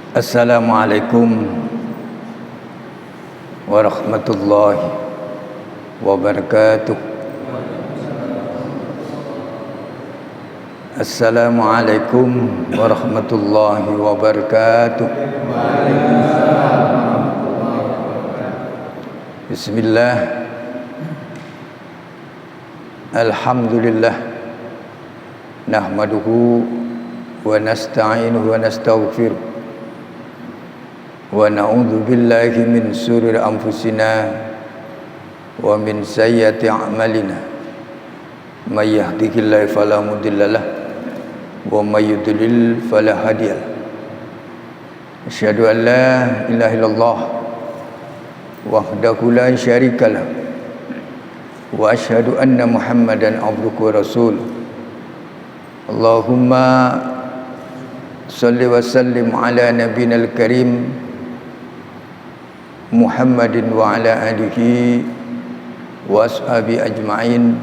Assalamualaikum warahmatullahi wabarakatuh. Assalamualaikum warahmatullahi wabarakatuh. Bismillah. Alhamdulillah. Nahmaduhu wa nasta'inuhu wa nastaghfiruh. Wa na'udzu billahi min shururi anfusina wa min sayyiati a'malina. May yahdihillahu fala mudilla lahu wa may yudlil fala hadiya lahu. Asyhadu an la ilaha illallah wahdahu la syarika lahu wa asyhadu anna Muhammadan abduhu wa rasuluh. Allahumma shalli wa sallim ala nabiyyil karim Muhammadin wa ala alihi wa ashabi ajma'in.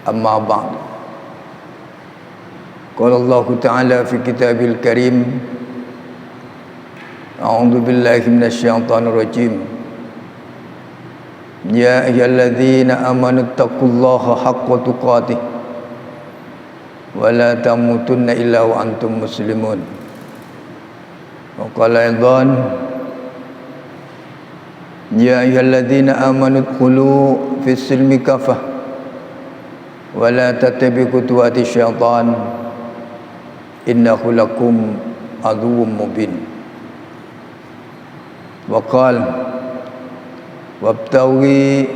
Amma ba'd. Qala Allah Ta'ala fi kitabil karim, a'udzu billahi minasy syaithanir rajim. Ya ayyuhalladzina amanu taqullaha haqqa tuqatih wa la tamutunna illa wa antum muslimun. Wa qala aidan, ya ayyuhalladzina amanu dkhulu fis silmi kafah wa la tattabi'u khutuwati syaitan innahu lakum aduwwum mubin. Wa qala wabtaghi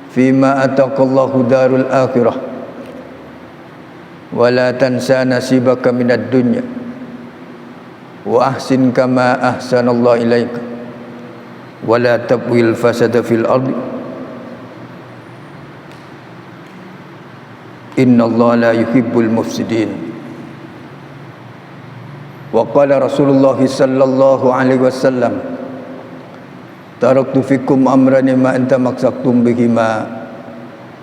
fima ataqallahu darul akhirah wa la tansa nasibaka minad dunya wa ahsin kama ahsanallahu ilaika wala tabghil fasada fil ardi innallaha la yuhibbul mufsidin. Wa qala Rasulullah sallallahu alaihi wasallam, taraktu fikum amrani ma anta maksaktum bihima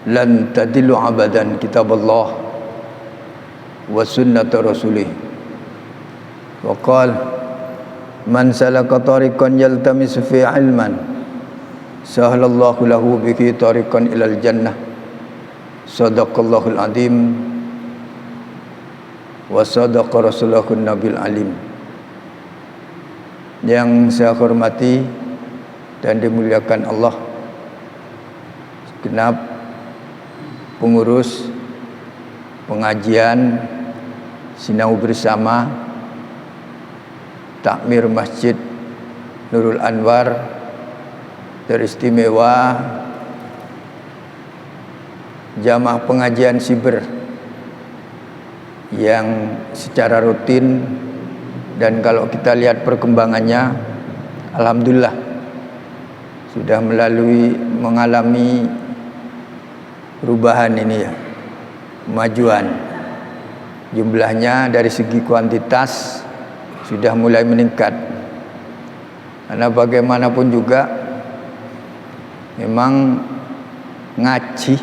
lan tadillu abadan, kitaballah wa sunnata rasulih. Wa qala man salaka tariqan yaltamisu fi ilman sahalallahu lahu bihi tariqan ilal jannah. Sadaqallahul azim wa sadaqa rasulahun nabil alim. Yang saya hormati dan dimuliakan Allah, segenap pengurus pengajian Sinau Bersama Takmir Masjid Nurul Anwar teristimewa, jamaah pengajian Siber yang secara rutin, dan kalau kita lihat perkembangannya, alhamdulillah sudah mengalami perubahan ini ya, kemajuan. Jumlahnya dari segi kuantitas sudah mulai meningkat. Karena bagaimanapun juga memang ngaji,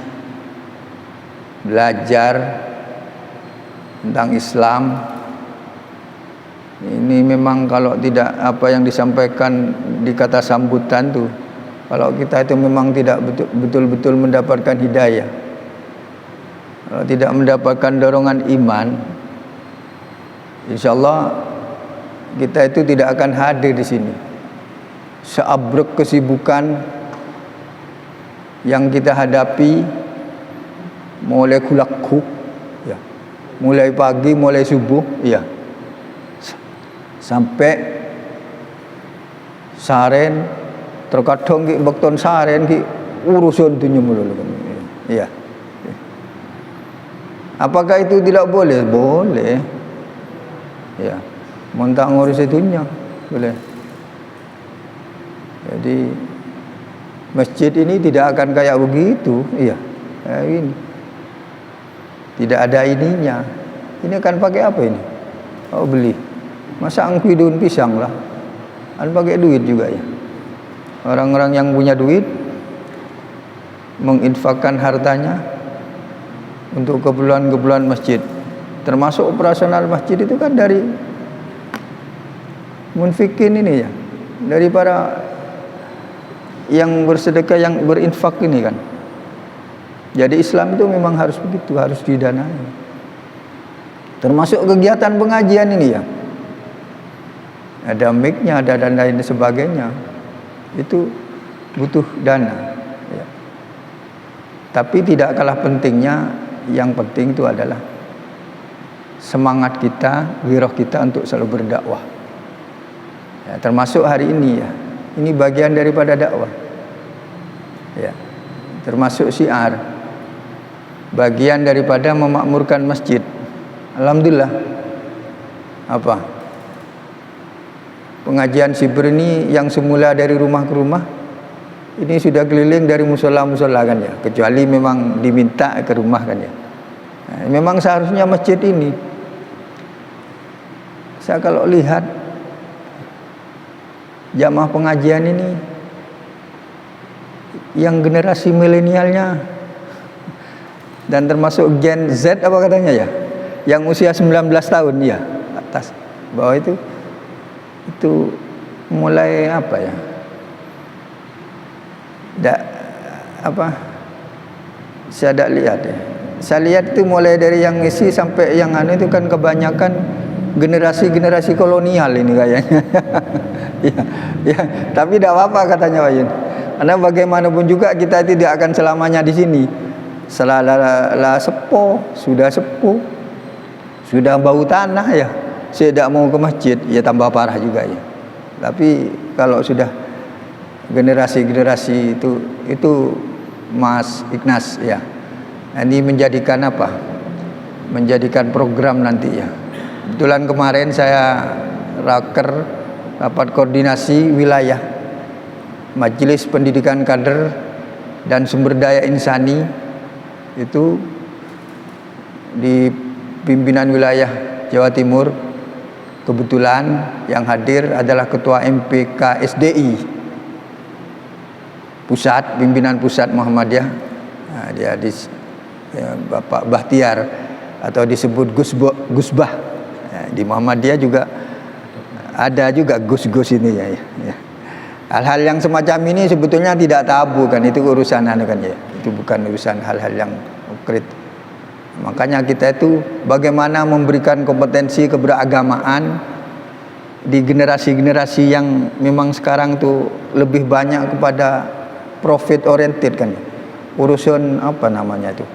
belajar tentang Islam ini memang kalau tidak apa yang disampaikan di kata sambutan tuh, kalau kita itu memang tidak betul-betul mendapatkan hidayah, kalau tidak mendapatkan dorongan iman, insyaallah kita itu tidak akan hadir di sini. Seabrek kesibukan yang kita hadapi, mulai kulakku, ya, mulai pagi, mulai subuh, ya, sampai saren, terkadang ki bekton saren ki urusan dunia mulu, ya. Apakah itu tidak boleh? Boleh, ya. Montak ngurus dunia boleh. Jadi masjid ini tidak akan kayak begitu, iya. Ini tidak ada ininya. Ini akan pakai apa ini? Oh, beli. Masa angkuh daun pisang lah. Kan pakai duit juga ya. Orang-orang yang punya duit menginfakkan hartanya untuk keperluan-keperluan masjid. Termasuk operasional masjid itu kan dari munfikin ini ya, dari para yang bersedekah, yang berinfak ini kan. Jadi Islam itu memang harus begitu, harus didanai. Termasuk kegiatan pengajian ini ya, ada mic-nya, ada dan lain sebagainya, itu butuh dana ya. Tapi tidak kalah pentingnya, yang penting itu adalah semangat kita, wirah kita untuk selalu berdakwah ya, termasuk hari ini ya, ini bagian daripada dakwah ya, termasuk syiar, bagian daripada memakmurkan masjid. Alhamdulillah, apa pengajian Sibir ini yang semula dari rumah ke rumah, ini sudah keliling dari musola-musola kan ya, kecuali memang diminta ke rumah kan ya. Nah, memang seharusnya masjid ini, saya kalau lihat jamaah pengajian ini, yang generasi milenialnya dan termasuk Gen Z apa katanya ya, yang usia 19 tahun ya atas bawah itu mulai apa ya, saya tidak lihat ya. Saya lihat itu mulai dari yang isi sampai yang anu itu kan kebanyakan generasi kolonial ini kayaknya. ya, tapi tidak apa-apa katanya Wayun. Karena bagaimanapun juga kita tidak akan selamanya di sini. Setelah sepuh, sudah bau tanah ya, saya tidak mau ke masjid, ya tambah parah juga ya. Tapi kalau sudah generasi itu Mas Ignas ya, ini menjadikan apa? Menjadikan program nanti ya. Kebetulan kemarin saya rapat koordinasi wilayah Majelis Pendidikan Kader dan Sumber Daya Insani, itu di pimpinan wilayah Jawa Timur. Kebetulan yang hadir adalah Ketua MPK SDI Pusat, pimpinan Pusat Muhammadiyah. Nah, dia Bapak Bahtiar atau disebut Gusbah. Nah, di Muhammadiyah juga ada juga Gus ini ya. Hal-hal yang semacam ini sebetulnya tidak tabu kan, itu urusan kan ya. Itu bukan urusan hal-hal yang konkret. Makanya kita itu bagaimana memberikan kompetensi keberagamaan di generasi-generasi yang memang sekarang tuh lebih banyak kepada profit oriented kan. Urusan apa namanya itu,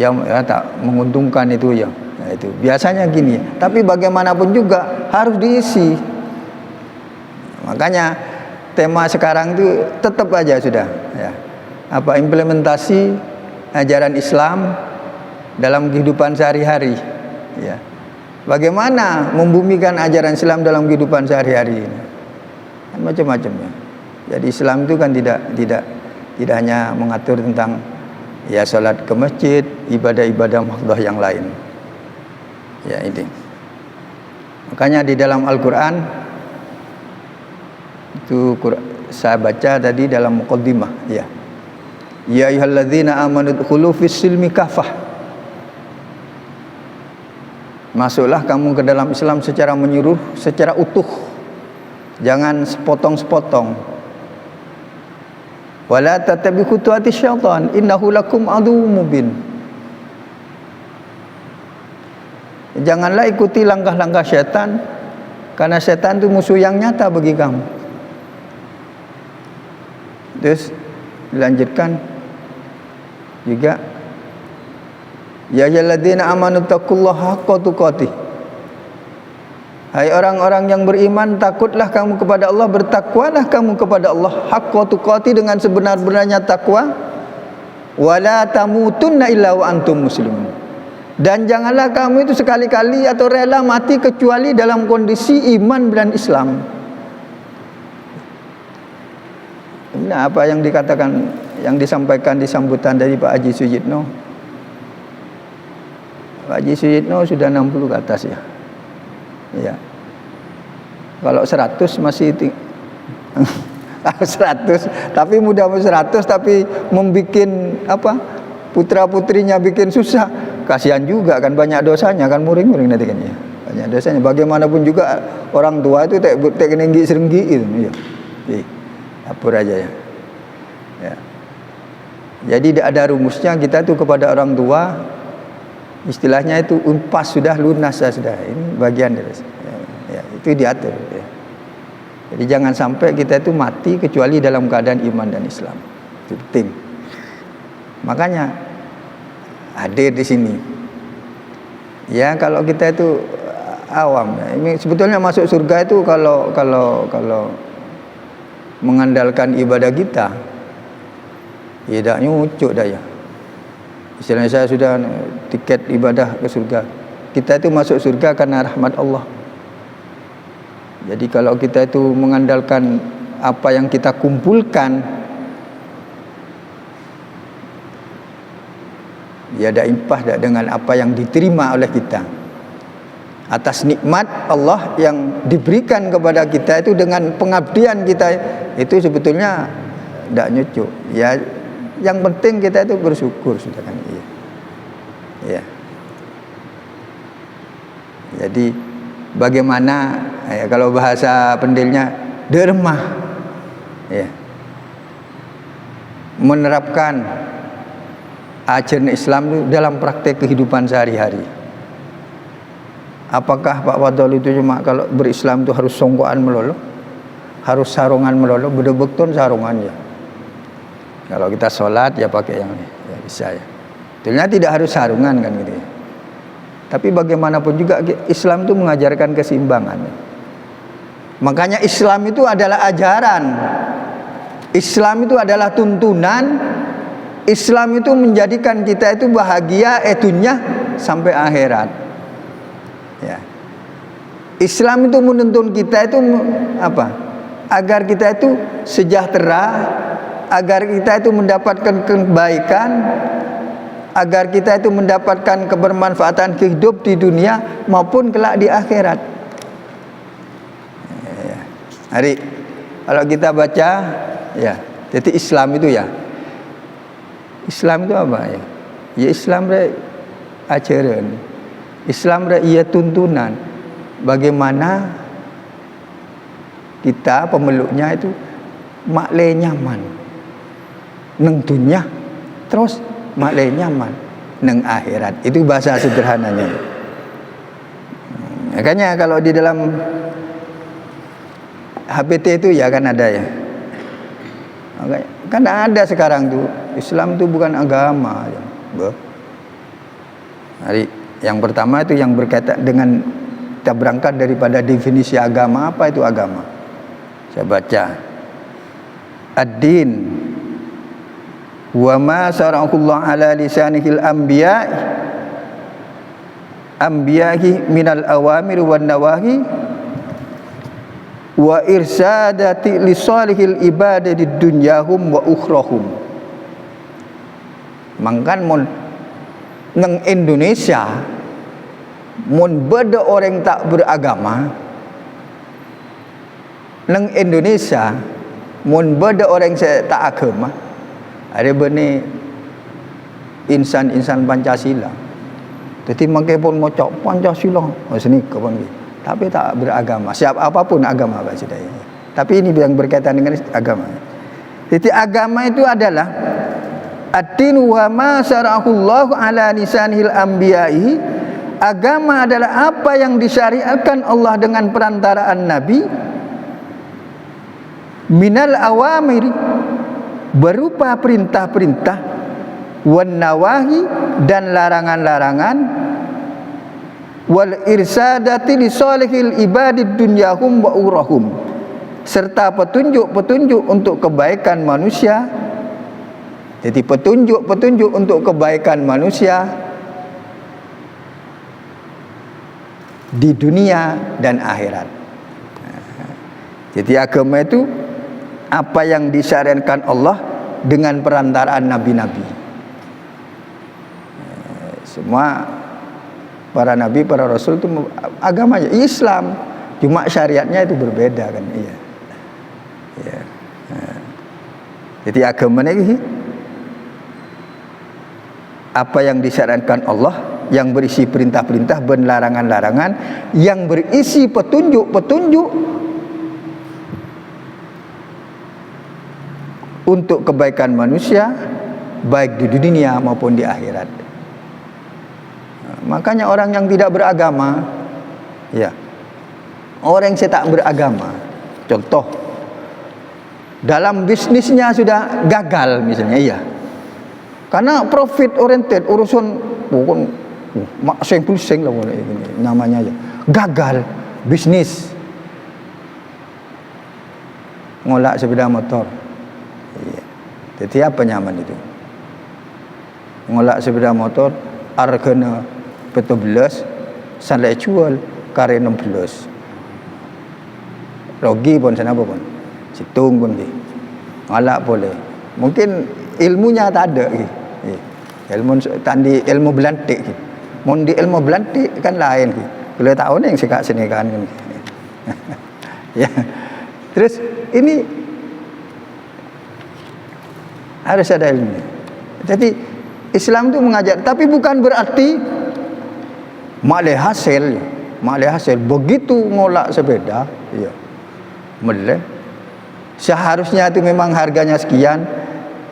yang ya, tak menguntungkan itu ya. Nah, itu biasanya gini. Tapi bagaimanapun juga harus diisi. Makanya tema sekarang itu tetap aja sudah ya. Apa implementasi ajaran Islam dalam kehidupan sehari-hari ya. Bagaimana membumikan ajaran Islam dalam kehidupan sehari-hari ini, kan macam-macamnya. Jadi Islam itu kan tidak hanya mengatur tentang ya salat ke masjid, ibadah-ibadah mahdhah yang lain ya. Ini makanya di dalam Al-Quran itu saya baca tadi dalam muqaddimah ya, ya ayyuhalladzina amanu dkhulu fis-silmi kafah, masuklah kamu ke dalam Islam secara menyeluruh, secara utuh, jangan sepotong-sepotong. Wala tattabi khutuwati syaitan innahu lakum aduwwum mubin. Janganlah ikuti langkah-langkah syaitan, karena syaitan itu musuh yang nyata bagi kamu. Terus dilanjutkan juga, ya ayyuhalladzina amanu taqullaha haqqa tuqatih. Hai orang-orang yang beriman, takutlah kamu kepada Allah, bertakwalah kamu kepada Allah haqqa tuqatih, dengan sebenar-benarnya takwa. Wala tamutunna illa wa antum muslimun. Dan janganlah kamu itu sekali-kali atau rela mati kecuali dalam kondisi iman dan Islam. Nah, apa yang dikatakan, yang disampaikan di sambutan dari Pak Haji Suyitno. Pak Haji Suyitno sudah 60 ke atas ya. Ya. Kalau 100 masih 100, tapi mudah 100 tapi membikin apa? Putra-putrinya bikin susah. Kasihan juga kan, banyak dosanya kan, muring-muring nanti kan ya. banyak dosanya. Bagaimanapun juga orang tua itu tak kenenggi serenggi itu. Ya. Dapur aja ya. Ya. Jadi ada rumusnya kita tuh kepada orang tua, istilahnya itu umpas sudah, lunas sudah. Ini bagian dari ya, itu diatur. Ya. Jadi jangan sampai kita itu mati kecuali dalam keadaan iman dan Islam. Itu penting. Makanya hadir di sini. Ya kalau kita itu awam, ya. Ini sebetulnya masuk surga itu kalau mengandalkan ibadah kita, tidak nyucuk dah ya. Istilahnya saya sudah tiket ibadah ke surga. Kita itu masuk surga karena rahmat Allah. Jadi kalau kita itu mengandalkan apa yang kita kumpulkan, ya ada impah dengan apa yang diterima oleh kita atas nikmat Allah yang diberikan kepada kita itu dengan pengabdian kita itu sebetulnya tidak nyucuk. Ya, yang penting kita itu bersyukur sudah kan. Iya. Ya. Jadi bagaimana ya, kalau bahasa pendilnya dermah ya, menerapkan ajaran Islam itu dalam praktek kehidupan sehari-hari. Apakah Pak Fadol itu cuma kalau berislam itu harus songkoan melolo, harus sarungan melolo, bedebekton sarungan ya. Kalau kita sholat ya pakai yang ini, ya bisa ya. Tentunya tidak harus sarungan kan gitu ya. Tapi bagaimanapun juga Islam itu mengajarkan keseimbangan. Makanya Islam itu adalah ajaran. Islam itu adalah tuntunan. Islam itu menjadikan kita itu bahagia dunia sampai akhirat. Ya. Islam itu menuntun kita itu apa? Agar kita itu sejahtera, agar kita itu mendapatkan kebaikan, agar kita itu mendapatkan kebermanfaatan hidup di dunia maupun kelak di akhirat. Ya. Hari kalau kita baca ya, jadi Islam itu ya. Islam itu apa ya? Ya Islam re ajaran. Islam re ia tuntunan. Bagaimana kita pemeluknya itu makle nyaman neng dunia, terus makle nyaman neng akhirat. Itu bahasa sederhananya. Makanya kalau di dalam HPT itu ya kan ada ya. Kan ada sekarang tuh Islam itu bukan agama ya. Hari yang pertama itu yang berkaitan dengan kita berangkat daripada definisi agama. Apa itu agama? Saya baca ad-din wa ma syara'akullahu ala lisanihil anbiya'i minal awamir wan nawahi wa irsadati li salihil ibadati dunyahum wa ukhrahum. Mangkan mun neng Indonesia mun beda orang tak beragama, neng Indonesia mun beda orang saya tak agama, ada benih insan-insan Pancasila. Jadi makai pun ngocok Pancasila, seni kapan gitu. Tapi tak beragama, siap apapun agama Pak Sidai. Tapi ini yang berkaitan dengan agama. Jadi agama itu adalah ad-din wa ma syara'ahullahu ala lisanihil anbiya'i. Agama adalah apa yang disyariatkan Allah dengan perantaraan Nabi minal awamir, berupa perintah-perintah, wan nawahi, dan larangan-larangan, wal irsadati li salihil ibadid dunyahum wa urahum, serta petunjuk-petunjuk untuk kebaikan manusia. Jadi petunjuk-petunjuk untuk kebaikan manusia di dunia dan akhirat. Jadi agama itu apa yang disyariatkan Allah dengan perantaraan nabi-nabi. Semua para nabi, para rasul itu agamanya Islam, cuma syariatnya itu berbeda kan. Iya. Ya. Jadi agamanya ini apa yang disyariatkan Allah yang berisi perintah-perintah dan larangan-larangan, yang berisi petunjuk-petunjuk untuk kebaikan manusia baik di dunia maupun di akhirat. Makanya orang yang tidak beragama, ya, orang yang tak beragama, contoh dalam bisnisnya sudah gagal misalnya, iya, karena profit oriented, urusan bukan maksing pusing lah namanya aja, gagal bisnis, ngolak sepeda motor, iya. Jadi apa nyaman itu? Ngolak sepeda motor harganya 14, santai jual kare 16, rugi pun sana pun, situng pun di, ngolak boleh. Mungkin ilmunya tak ada, ilmu tadi ilmu belantik, mun di ilmu belantik kan lain, kalau tahu ni yang sikap sini kan, ya. Terus ini harus ada ilmu. Jadi Islam itu mengajar, tapi bukan berarti malih hasil begitu ngolak sepeda, ya, meleh. Seharusnya itu memang harganya sekian,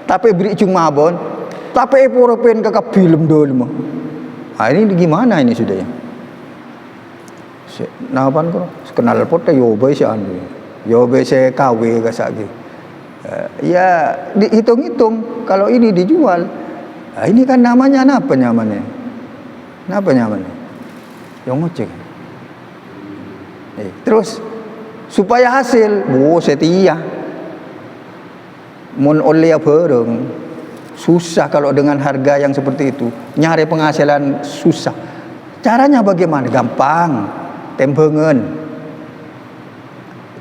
tapi beri cuma bon, tapi poropen kakak film dulu. Ini gimana ini sudah ya? Napan kau kenal potnya yobe si anu, yobe si KW kasak gitu. Ya dihitung-hitung kalau ini dijual, ini kan namanya apa nyamannya? Napa nyamannya? Yang ngocek. Terus supaya hasil, setia. Mun oleh bareng susah kalau dengan harga yang seperti itu, nyari penghasilan susah. Caranya bagaimana? Gampang, tempengen.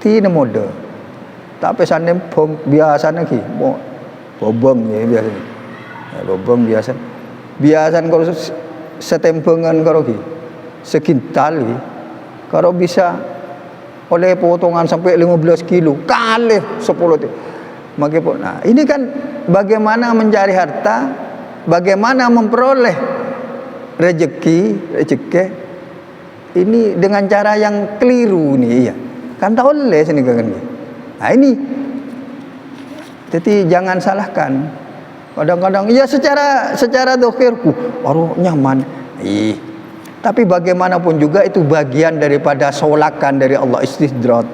Tina mode. Tapi sana biasa lagi, bobong ya biasa. Bobong biasa. Biasa kalau setempengan kalau ki sekintal ki, kalau bisa oleh potongan sampai 15 kilo kali 10 tu. Nah, ini kan bagaimana mencari harta, bagaimana memperoleh rezeki ini dengan cara yang keliru nih, iya. Kan tak boleh sini kan. Nah ini, jadi jangan salahkan. Kadang-kadang ya secara dohirku, nyaman. Tapi bagaimanapun juga itu bagian daripada solakan dari Allah, istidrat.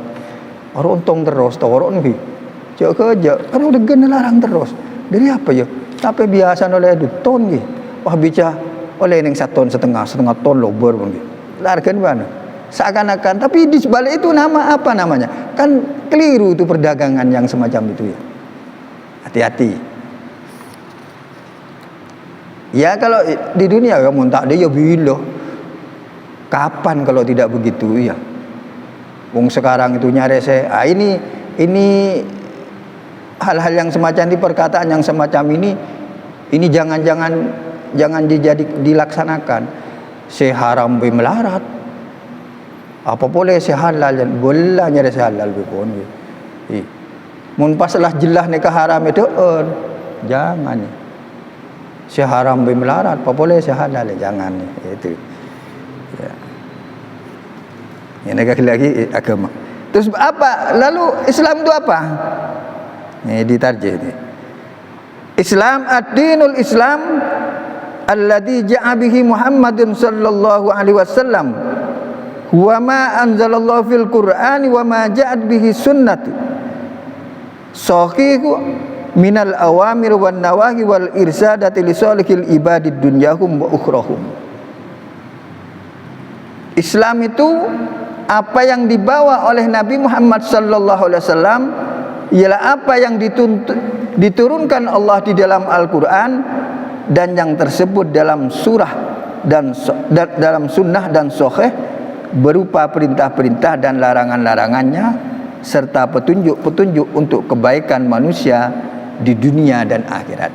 Untung terus orang ni, cak kerja, kan udah kena larang terus. Dari apa ya? Tapi biasa oleh itu ton ni, wah bicara oleh yang 1,5 ton lober pun. Largan mana? Seakan-akan, tapi di sebalik itu nama apa namanya? Kan keliru itu perdagangan yang semacam itu ya. Hati-hati. Ya kalau di dunia kamu tak ada ya bila. Kapan kalau tidak begitu ya? Wong sekarang itu nyari saya. Ini hal-hal yang semacam ini, perkataan yang semacam ini jangan dilaksanakan. Seharam be melarat. Apa boleh sehalal dan bola nyari sehalal be pun. Mun pasalah jelas ni haram itu jangan. Seharam be melarat, apa boleh sehalal jangan itu. Ya. Ini lagi agama. Terus apa? Lalu Islam itu apa? Ini ditarjih ini. Islam ad-dinul Islam alladzi ja'a bihi Muhammadun sallallahu alaihi wasallam wa ma anzalallahu fil Qur'ani wa ma ja'at bihi sunnati sahihu minal awamir wan nawahi wal irsadati li salihil ibadid dunyahum wa ukhrahum. Islam itu apa yang dibawa oleh Nabi Muhammad sallallahu alaihi wasallam, ialah apa yang diturunkan Allah di dalam Al-Qur'an dan yang tersebut dalam surah dan dalam sunnah dan sahih berupa perintah-perintah dan larangan-larangannya serta petunjuk-petunjuk untuk kebaikan manusia di dunia dan akhirat.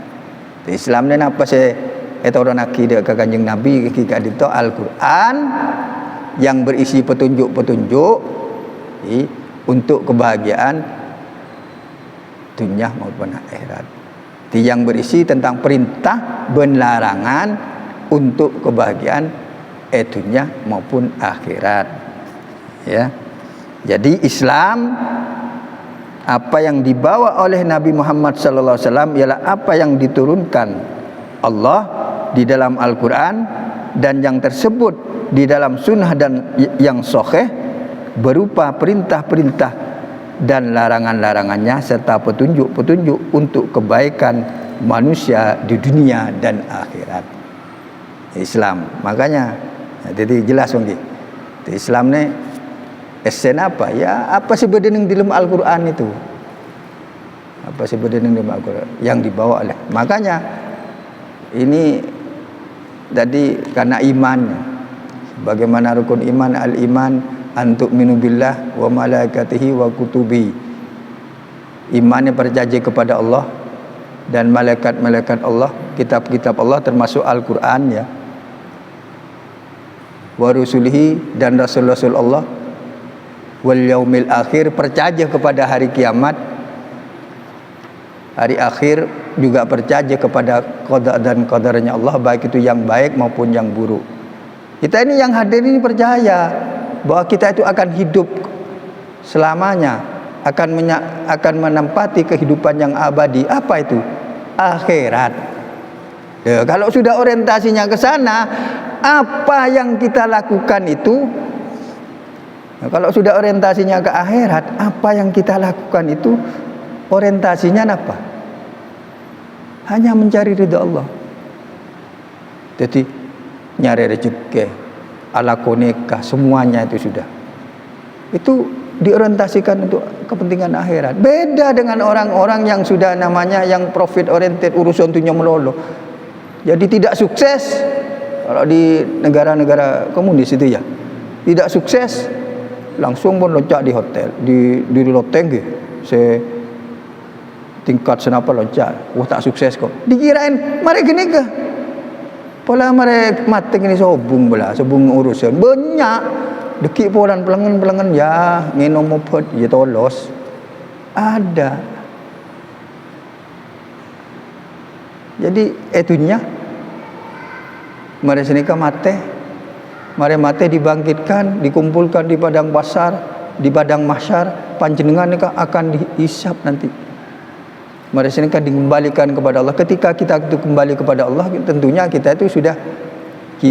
Islam ni apa saya orang akidah ke Kanjeng Nabi ketika itu Al-Qur'an yang berisi petunjuk-petunjuk untuk kebahagiaan dunia maupun akhirat. Yang berisi tentang perintah dan larangan untuk kebahagiaan dunia maupun akhirat. Ya. Jadi Islam, apa yang dibawa oleh Nabi Muhammad sallallahu alaihi wasallam ialah apa yang diturunkan Allah di dalam Al-Qur'an dan yang tersebut di dalam sunnah dan yang sahih berupa perintah-perintah dan larangan-larangannya serta petunjuk-petunjuk untuk kebaikan manusia di dunia dan akhirat. Islam. Makanya jadi jelas bang. Islam ni esen apa? Ya apa sebenarnya di dalam Al-Quran itu? Apa sebenarnya di dalam Al-Quran yang dibawa oleh? Makanya ini tadi karena iman. Bagaimana rukun iman? Al-iman antuk minubillah wa malaikatihi wa kutubi. Iman yang percaya kepada Allah dan malaikat-malaikat Allah, kitab-kitab Allah termasuk Al-Quran ya. Wa rusulihi dan rasul-rasul Allah, wal yaumil akhir, percaya kepada hari kiamat, hari akhir, juga percaya kepada qada dan qadarnya Allah, baik itu yang baik maupun yang buruk. Kita ini yang hadir ini percaya bahwa kita itu akan hidup selamanya, akan menempati kehidupan yang abadi. Apa itu? Akhirat. Ya, kalau sudah orientasinya ke sana, apa yang kita lakukan itu, kalau sudah orientasinya ke akhirat, apa yang kita lakukan itu orientasinya apa? Hanya mencari ridha Allah. Jadi nyari rezeki, ala koneka, semuanya itu sudah. Itu diorientasikan untuk kepentingan akhirat. Beda dengan orang-orang yang sudah namanya yang profit oriented, urusan dunia melulu. Jadi tidak sukses. Kalau di negara-negara komunis itu ya, tidak sukses, langsung pun loncat di hotel, di loteng ke, tingkat senapa loncat, wah tak sukses kok. Dikirain mari gini ke, pola mari mati ini sobung belah, sobung urusan banyak, dekik polan pelangan ya, ngenom moped ya tolos, ada. Jadi itunya. Mari senika mati, mari mati dibangkitkan, dikumpulkan di padang pasar, di padang mahsyar, panjenengan akan dihisap nanti. Mari senika dikembalikan kepada Allah. Ketika kita itu kembali kepada Allah, tentunya kita itu sudah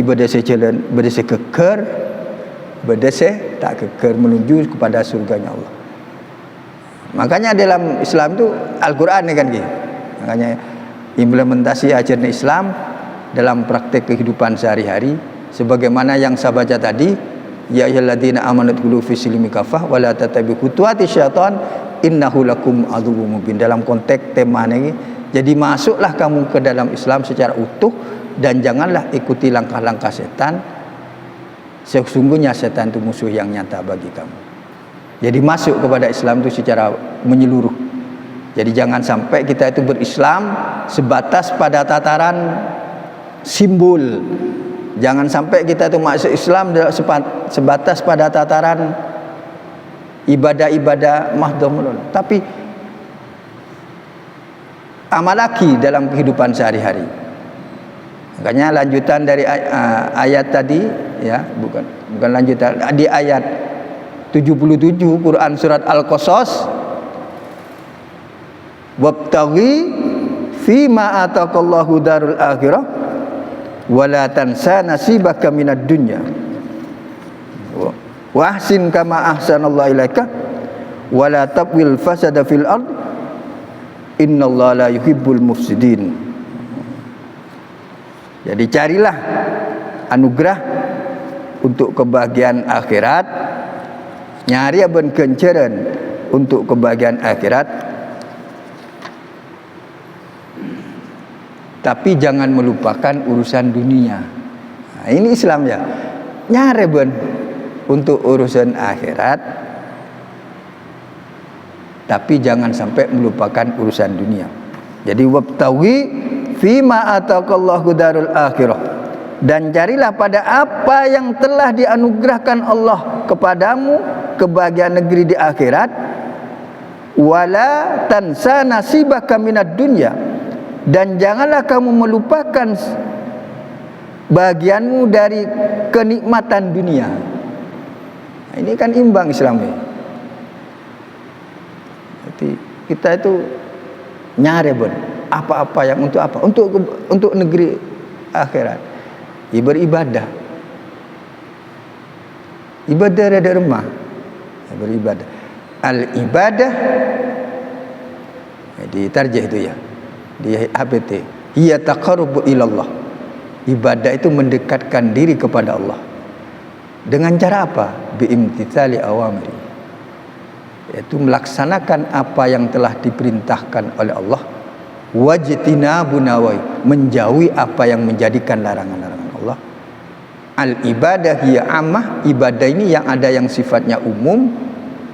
berdese jalan, berdese keker, berdese tak keker menuju kepada surganya Allah. Makanya dalam Islam itu Al-Quran kan gitu. Makanya implementasi ajaran Islam dalam praktek kehidupan sehari-hari sebagaimana yang saya baca tadi, ya ayyuhalladzina amanu dkhulu fis silmi kafah wa la tattabi'u khutuwati syaitan innahu lakum aduwwum mubin. Dalam konteks tema ini, jadi masuklah kamu ke dalam Islam secara utuh dan janganlah ikuti langkah-langkah setan, sesungguhnya setan itu musuh yang nyata bagi kamu. Jadi masuk kepada Islam itu secara menyeluruh. Jadi jangan sampai kita itu berislam sebatas pada tataran simbol. Jangan sampai kita itu masuk Islam sebatas pada tataran ibadah-ibadah mahdhum, tapi amal lagi dalam kehidupan sehari-hari. Makanya lanjutan dari ayat tadi ya, bukan lanjutan di ayat 77 Quran surat Al-Qasas, wabtaghi fima ataqallahu darul akhirah wala tansa nasibaka minad dunya wa ahsin kama ahsanallahu ilaika wala tabwil fasada fil ard innallaha la yuhibbul mufsidin. Jadi carilah anugerah untuk kebahagiaan akhirat, nyari aben kenceren untuk kebahagiaan akhirat, tapi jangan melupakan urusan dunia. Nah, ini Islam ya. Nyare ben untuk urusan akhirat, tapi jangan sampai melupakan urusan dunia. Jadi wabtawi fima ataqallahu darul akhirah, dan carilah pada apa yang telah dianugerahkan Allah kepadamu kebahagiaan negeri di akhirat, wala tansa nasibaka minad dunya, dan janganlah kamu melupakan bagianmu dari kenikmatan dunia. Ini kan imbang Islam ini. Jadi kita itu nyari apa-apa yang untuk apa? Untuk negeri akhirat. Ya, beribadah. Ibadah ada rumah. Ya, beribadah. Al-ibadah di tarjih itu ya. Di HPT. Hiya taqarrubu ilallah. Ibadah itu mendekatkan diri kepada Allah. Dengan cara apa? Biimtitsali awamri. Yaitu melaksanakan apa yang telah diperintahkan oleh Allah. Wajtinabu nawahi, menjauhi apa yang menjadikan larangan-larangan Allah. Al-ibadah hiya ammah, ibadah ini yang ada yang sifatnya umum,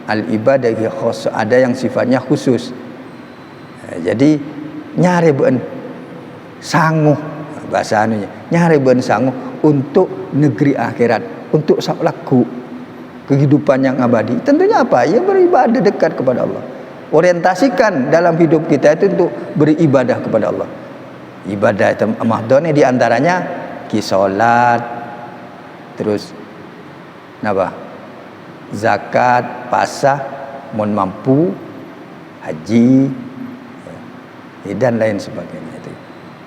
al-ibadah hiya khass, ada yang sifatnya khusus. Jadi nyari ben sanguh bahasa anunya, nyari ben sanguh untuk negeri akhirat, untuk laku kehidupan yang abadi. Tentunya apa? Ya beribadah dekat kepada Allah. Orientasikan dalam hidup kita itu untuk beribadah kepada Allah. Ibadah itu mahdhone di antaranya salat, terus napa? Zakat, pasah, mun mampu, haji, dan lain sebagainya itu.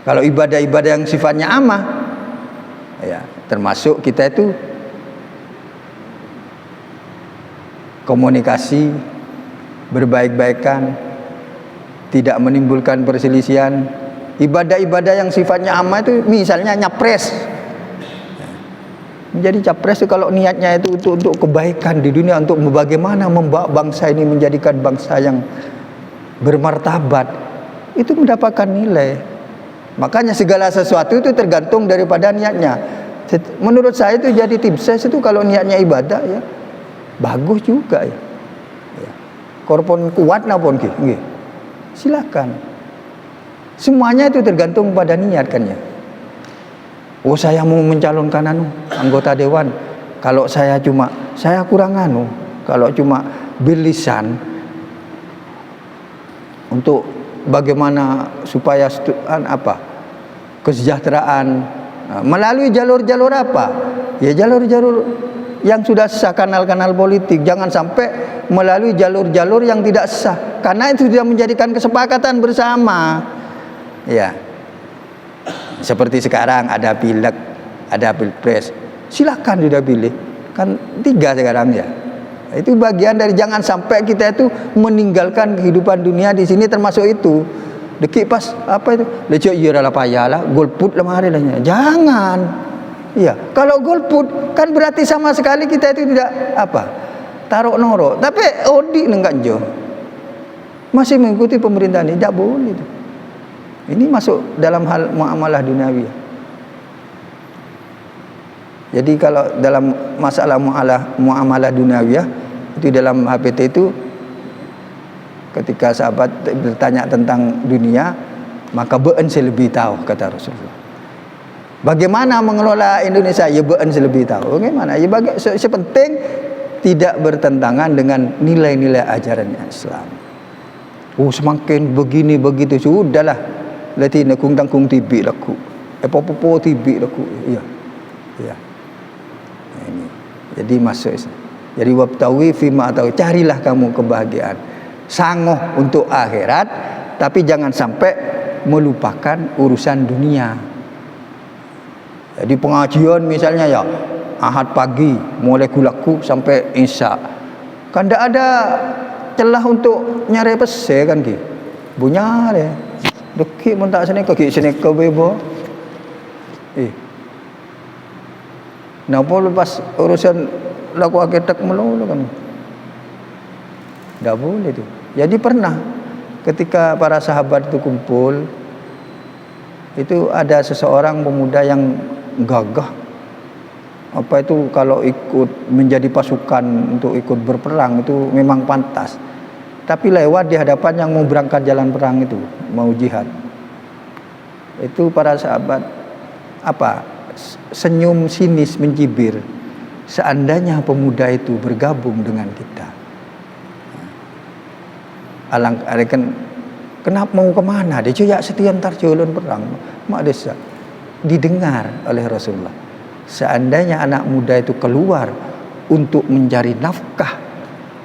Kalau ibadah-ibadah yang sifatnya amah, ya termasuk kita itu komunikasi, berbaik-baikan, tidak menimbulkan perselisihan. Ibadah-ibadah yang sifatnya amah itu misalnya nyapres. Menjadi capres itu kalau niatnya itu untuk kebaikan di dunia, untuk bagaimana membawa bangsa ini menjadikan bangsa yang bermartabat, itu mendapatkan nilai. Makanya segala sesuatu itu tergantung daripada niatnya. Menurut saya itu jadi tim ses itu kalau niatnya ibadah ya bagus juga ya. Korpon kuat napon nggih. Silakan. Semuanya itu tergantung pada niat kan ya. Oh saya mau mencalonkan anggota dewan. Kalau saya kurang kalau cuma bilisan untuk bagaimana supaya kesejahteraan melalui jalur-jalur apa? Ya jalur-jalur yang sudah sah, kanal-kanal politik. Jangan sampai melalui jalur-jalur yang tidak sah, karena itu sudah menjadikan kesepakatan bersama. Ya. Seperti sekarang ada pileg, ada pilpres. Silakan sudah pilih. Kan 3 sekarang ya. Itu bagian dari jangan sampai kita itu meninggalkan kehidupan dunia di sini, termasuk itu. Dekik pas apa itu? Lecok iya lah payahlah, golput lah hari lahnya. Jangan. Iya, kalau golput kan berarti sama sekali kita itu tidak taruh noro. Tapi odi enggak jo. Masih mengikuti pemerintahan ini, tidak boleh itu. Ini masuk dalam hal muamalah duniawi. Jadi kalau dalam masalah muamalah duniawi itu dalam HPT itu ketika sahabat bertanya tentang dunia, maka beun selebih tahu kata Rasulullah. Bagaimana mengelola Indonesia? Ya beun selebih tahu. Bagaimana? Ya sepenting tidak bertentangan dengan nilai-nilai ajaran Islam. Oh semakin begini begitu sudahlah. Lati nak kung tangkung tibi laku. Popo tibi laku. Iya. Iya. Ini. Jadi masuk. Jadi wabtawi fima atau carilah kamu kebahagiaan. Sangoh untuk akhirat, tapi jangan sampai melupakan urusan dunia. Jadi pengajian misalnya ya Ahad pagi mulai kulaku sampai Isya. Kan tidak ada celah untuk nyari pese kan ki. Bunya deh. Dekik pun tak sini ke bebo. Napa lepas urusan laku arkitek melulu kan. Tak boleh tu. Jadi pernah ketika para sahabat itu kumpul, itu ada seseorang pemuda yang gagah. Apa itu kalau ikut menjadi pasukan untuk ikut berperang itu memang pantas. Tapi lewat di hadapan yang mau berangkat jalan perang itu, mau jihad. Itu para sahabat senyum sinis mencibir. Seandainya pemuda itu bergabung dengan kita. Kenapa mau kemana? Dia cuyak setiap antar jalan perang. Mak desa. didengar oleh Rasulullah. Seandainya anak muda itu keluar untuk mencari nafkah,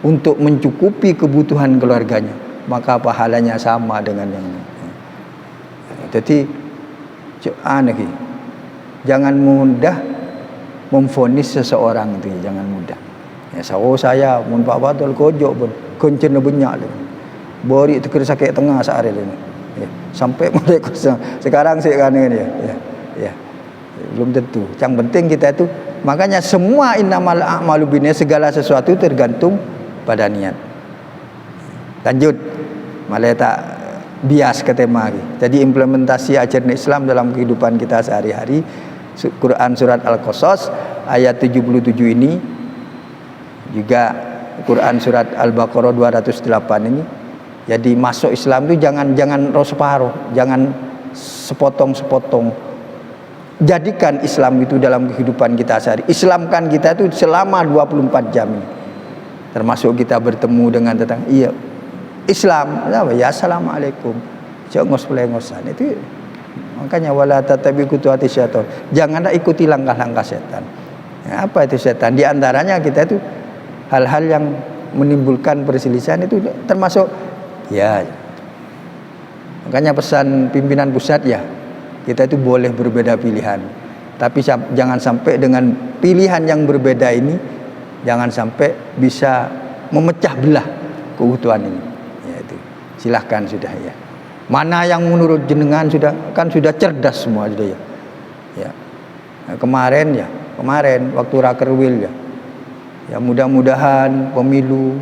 untuk mencukupi kebutuhan keluarganya, maka pahalanya sama dengan yang ini. Jadi aneh, jangan mudah memvonis seseorang itu, jangan mudah. Ya saya mun Pak Batul kojok pun kencen banyak le. Bori itu kira sakit tengah sehari ini. Ya, sampai mereka sekarang sih kan ini ya. Ya. Belum tentu. Yang penting kita itu, makanya semua innamal a'malu binniyat, segala sesuatu tergantung pada niat. Lanjut. Malah tak bias ke tema lagi. Jadi implementasi ajaran Islam dalam kehidupan kita sehari-hari. Quran surat Al-Qasas ayat 77 ini, juga Quran surat Al-Baqarah 208 ini. Jadi masuk Islam itu jangan separuh, jangan sepotong-sepotong. Jadikan Islam itu dalam kehidupan kita sehari. Islamkan kita itu selama 24 jam ini. Termasuk kita bertemu dengan tetangga. Iya. Islam, ya assalamualaikum. Jangan ngos-ngosan itu. Makanya wala tatabi khutuwati syaitan. Janganlah ikuti langkah-langkah setan. Ya, apa itu setan? Di antaranya kita itu hal-hal yang menimbulkan perselisihan itu termasuk ya. Makanya pesan pimpinan pusat ya, kita itu boleh berbeda pilihan, tapi jangan sampai dengan pilihan yang berbeda ini jangan sampai bisa memecah belah keutuhan ini. Ya itu. Silahkan sudah ya. Mana yang menurut jenengan sudah cerdas semua sudah ya. Ya. Nah, kemarin waktu Rakerwil ya. Ya mudah-mudahan pemilu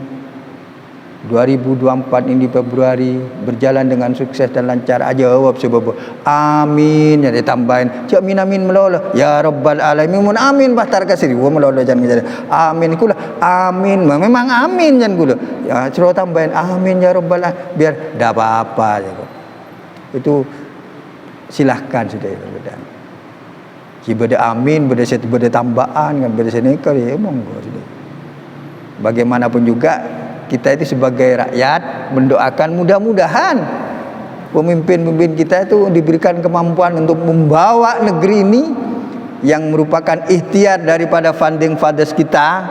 2024 ini Februari berjalan dengan sukses dan lancar aja jawab sebab amin ya ditambahin cak amin melolo ya rabbal alamin mun amin bahtar kasih gua melolo jangan jadi amin kula amin memang amin jangan gula ya suruh tambahin amin ya rabbal alamin biar dah apa-apa ya. Itu silahkan sudah berbeda. Jika ada amin beda tambahan kan beda senekal ya monggo sudah. Bagaimanapun juga kita itu sebagai rakyat mendoakan mudah-mudahan pemimpin-pemimpin kita itu diberikan kemampuan untuk membawa negeri ini yang merupakan ikhtiar daripada founding fathers kita,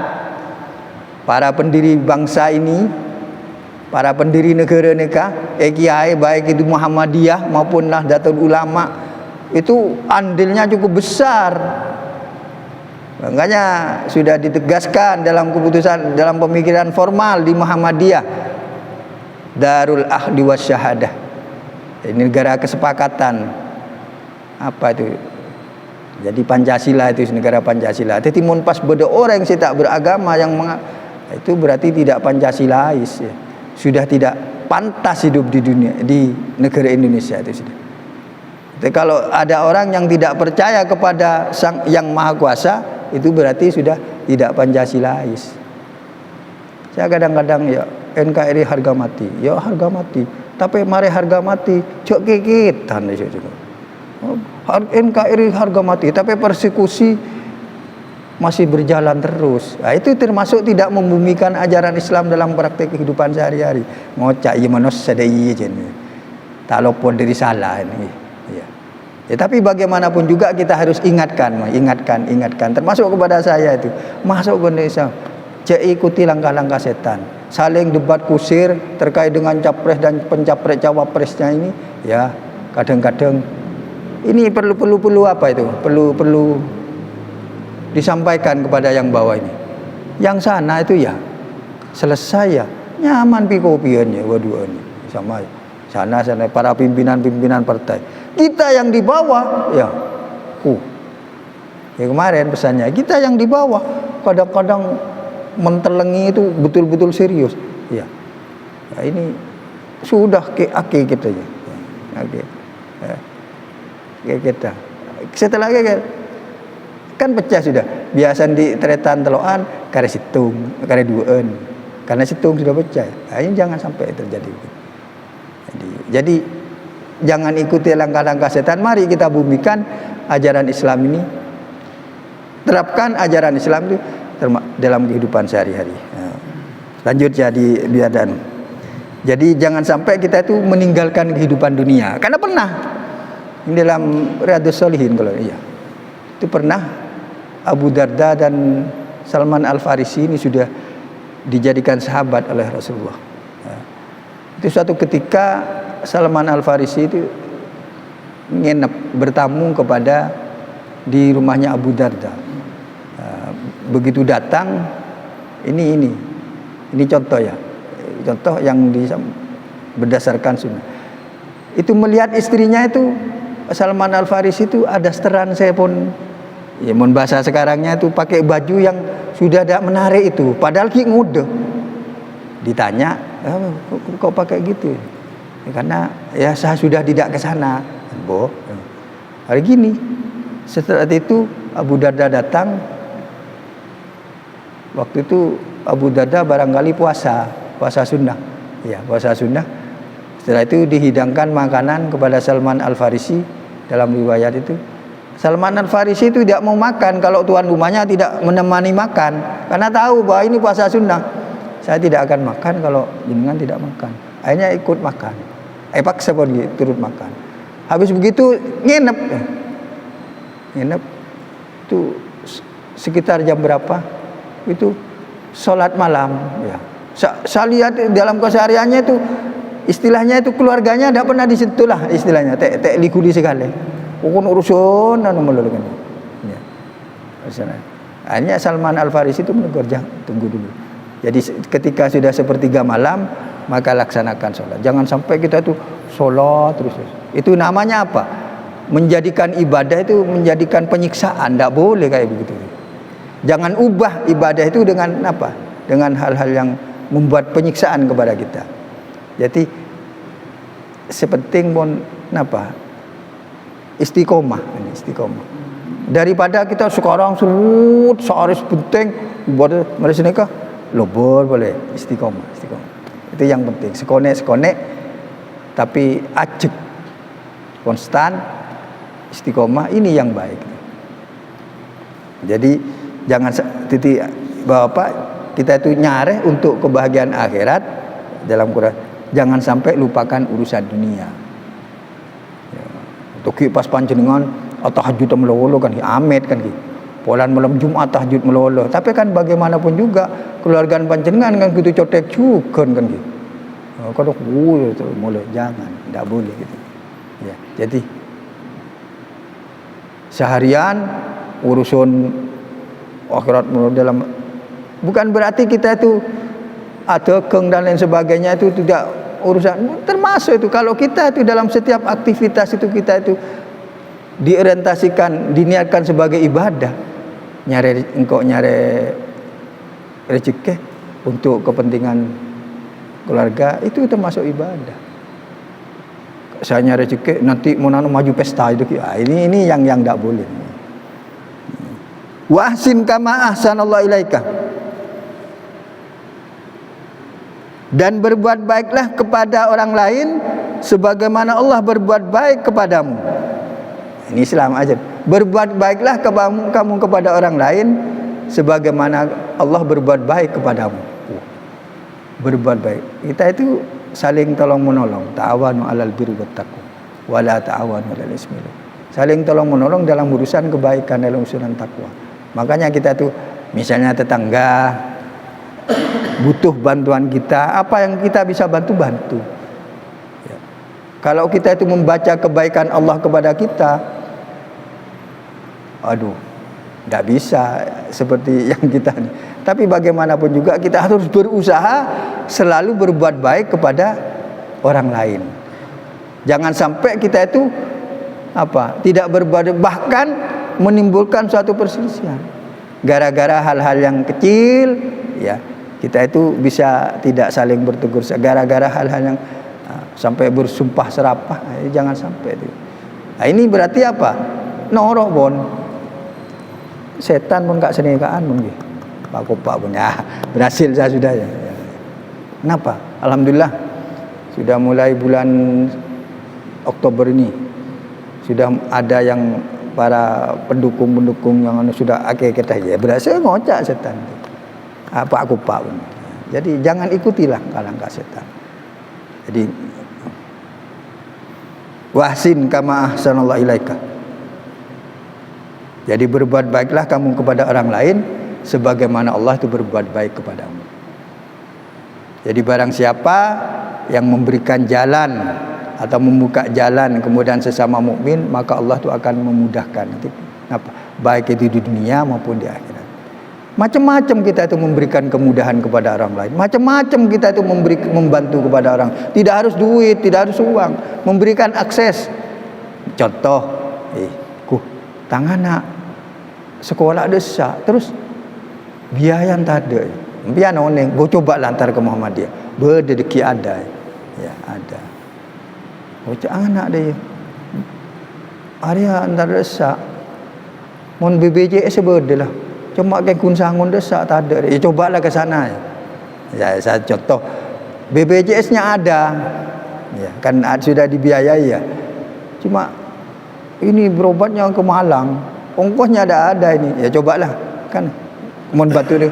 para pendiri bangsa ini, para pendiri negara-negara, kiai baik itu Muhammadiyah maupun Nahdlatul Ulama, itu andilnya cukup besar. Makanya sudah ditegaskan dalam keputusan, dalam pemikiran formal di Muhammadiyah, Darul Ahdi Wasyahadah. Ini negara kesepakatan. Apa itu? Jadi Pancasila itu negara Pancasila. Jadi mun pas beda orang yang tak beragama yang itu berarti tidak Pancasilais ya. Sudah tidak pantas hidup di dunia, di negara Indonesia itu sudah. Jadi kalau ada orang yang tidak percaya kepada Sang Yang Maha Kuasa, itu berarti sudah tidak Pancasilais. Saya kadang-kadang ya NKRI harga mati, ya harga mati. Tapi mari harga mati, cok kikitan juga. NKRI harga mati, tapi persekusi masih berjalan terus. Nah, itu termasuk tidak membumikan ajaran Islam dalam praktek kehidupan sehari-hari. Ngocak ya manusia sadai je ni. Tak luput dari salah ini. Ya. Ya, tapi bagaimanapun juga kita harus ingatkan, termasuk kepada saya itu, masuk ke Indonesia, cek ikuti langkah-langkah setan, saling debat kusir terkait dengan capres dan pencapres cawapresnya ini, ya kadang-kadang ini perlu apa itu, perlu disampaikan kepada yang bawah ini, yang sana itu ya selesai ya, nyaman pikopiannya, waduh ini sama sana para pimpinan partai. Kita yang di bawah ya ya kemarin pesannya kita yang di bawah kadang-kadang mentelengi itu betul-betul serius ya, ya ini sudah kita ya. Kita setelah kan pecah sudah biasa di tretan teloan kare situng kare duaan karena situng sudah pecah. Nah, ini jangan sampai terjadi. Jadi jangan ikuti langkah-langkah setan. Mari kita bumikan ajaran Islam ini, terapkan ajaran Islam itu dalam kehidupan sehari-hari. Nah, lanjut jadi biadan. Jadi jangan sampai kita itu meninggalkan kehidupan dunia, karena pernah Ini dalam Riyadhus Shalihin kalau iya. Itu pernah Abu Darda dan Salman Al-Farisi ini sudah dijadikan sahabat oleh Rasulullah. Itu suatu ketika Salman Al-Farisi itu nginep bertamu kepada di rumahnya Abu Darda. Begitu datang ini contoh ya. Contoh yang berdasarkan sunnah. Itu melihat istrinya itu Salman Al-Farisi itu ada seteran saya pun ya mun bahasa sekarangnya itu pakai baju yang sudah tidak menarik itu padahal ki ngode. Ditanya, kok pakai gitu? Ya, karena ya saya sudah tidak ke sana. Boh. Hari gini. Setelah itu Abu Darda datang. Waktu itu Abu Darda barangkali puasa sunnah. Ya, puasa sunnah. Setelah itu dihidangkan makanan kepada Salman Al-Farisi. Dalam riwayat itu Salman Al-Farisi itu tidak mau makan kalau tuan rumahnya tidak menemani makan, karena tahu bahwa ini puasa sunnah. Saya tidak akan makan kalau jenengan tidak makan. Akhirnya ikut makan. Paksa pun turut makan. Habis begitu nginep itu sekitar jam berapa? Itu sholat malam ya. Saya lihat dalam kesehariannya itu istilahnya itu keluarganya tidak pernah disentuh lah istilahnya. Tek likudi sekali. Pokoknya urusan anu melulukan. Ya. Akhirnya Salman Al-Farisi itu menegur, tunggu dulu. Jadi ketika sudah sepertiga malam maka laksanakan sholat. Jangan sampai kita itu sholat terus. Itu namanya apa? Menjadikan ibadah itu menjadikan penyiksaan. Tidak boleh kayak begitu. Jangan ubah ibadah itu dengan apa? Dengan hal-hal yang membuat penyiksaan kepada kita. Jadi sepenting pun apa? Istiqomah. Daripada kita sekarang serut seharus penting buat mereka nikah lobor boleh istiqomah. Itu yang penting. Sekonek tapi ajek konstan istiqomah ini yang baik. Jadi jangan titik Bapak kita itu nyareh untuk kebahagiaan akhirat dalam Quran. Jangan sampai lupakan urusan dunia. Ya. Untuk pas panjenengan tahajud melolo kan amet kan ki. Polan malam Jumat tahajud melolo. Tapi kan bagaimanapun juga keluarga panjenengan kan gitu cotek juga kan ki. Kalau itu mulai jangan, tidak boleh gitu. Ya, jadi seharian urusan akhirat dalam bukan berarti kita itu ada keng dan lain sebagainya itu tidak urusan termasuk itu kalau kita itu dalam setiap aktivitas itu kita itu diorientasikan diniatkan sebagai ibadah nyari rezeki untuk kepentingan keluarga itu termasuk ibadah. Saya nyari rezeki nanti mau maju pesta itu ini yang tidak boleh. Wa ahsin kama ahsanallahu ilaika. Dan berbuat baiklah kepada orang lain sebagaimana Allah berbuat baik kepadamu. Ini Islam aja. Berbuat baiklah kamu kepada orang lain sebagaimana Allah berbuat baik kepadamu. Berbuat baik. Kita itu saling tolong menolong. Ta'awanu 'alal birri wat taqwa wa la ta'awanu 'alal ismi. Saling tolong menolong dalam urusan kebaikan, dalam urusan takwa. Makanya kita tuh misalnya tetangga butuh bantuan kita, apa yang kita bisa bantu ya. Kalau kita itu membaca kebaikan Allah kepada kita, tidak bisa seperti yang kita. Tapi bagaimanapun juga kita harus berusaha selalu berbuat baik kepada orang lain. Jangan sampai kita itu tidak berbuat, bahkan menimbulkan suatu perselisihan gara-gara hal-hal yang kecil ya. Kita itu bisa tidak saling bertegur gara-gara hal-hal yang sampai bersumpah serapah. Jangan sampai itu. Nah, ini berarti apa? Norok bon. Setan pun gak senekaan pun gitu. Pak Kopak punya berhasil saya sudah ya. Kenapa? Alhamdulillah sudah mulai bulan Oktober ini sudah ada yang para pendukung yang sudah kita ya berhasil ngocak setan. Pak Kopak pun. Jadi jangan ikutilah langkah setan. Jadi Wahsin kama ahsanallahu ilaika. Jadi berbuat baiklah kamu kepada orang lain sebagaimana Allah itu berbuat baik kepadamu. Jadi barang siapa yang memberikan jalan atau membuka jalan kemudian sesama mukmin, maka Allah itu akan memudahkan. Apa? Baik itu di dunia maupun di akhirat. Macam-macam kita itu memberikan kemudahan kepada orang lain. Macam-macam kita itu membantu kepada orang. Tidak harus duit, tidak harus uang. Memberikan akses. Contoh, tangan nak sekolah desa, terus biaya tak ada. Biar noneng, go coba lantar ke Muhammadiyah. Berdedeki ada. Ya, ada. Bocah anak dia. Area antar desa. Mon BPJS sebeda lah. Cuma kan kun sangun desa tak ada. Ya cobalah ke sana. Ya, saya contoh. BPJS-nya ada. Ya, kan sudah dibiayai ya. Cuma ini berobatnya ke Malang. Ongkosnya ada ini. Ya cobalah. Kan mon bantu dia.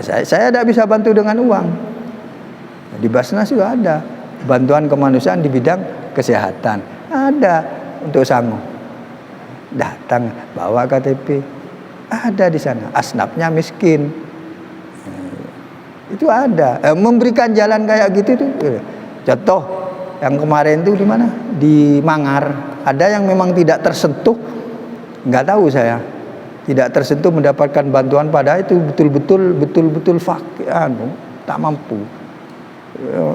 Saya tidak bisa bantu dengan uang. Di Basnas juga ada bantuan kemanusiaan di bidang kesehatan, ada untuk sangu. Datang bawa KTP, ada di sana. Asnafnya miskin, itu ada. Memberikan jalan kayak gitu tuh. Contoh yang kemarin tuh di mana? Di Mangar. Ada yang memang tidak tersentuh, nggak tahu saya. Tidak tersentuh mendapatkan bantuan, pada itu betul-betul fakir, tak mampu.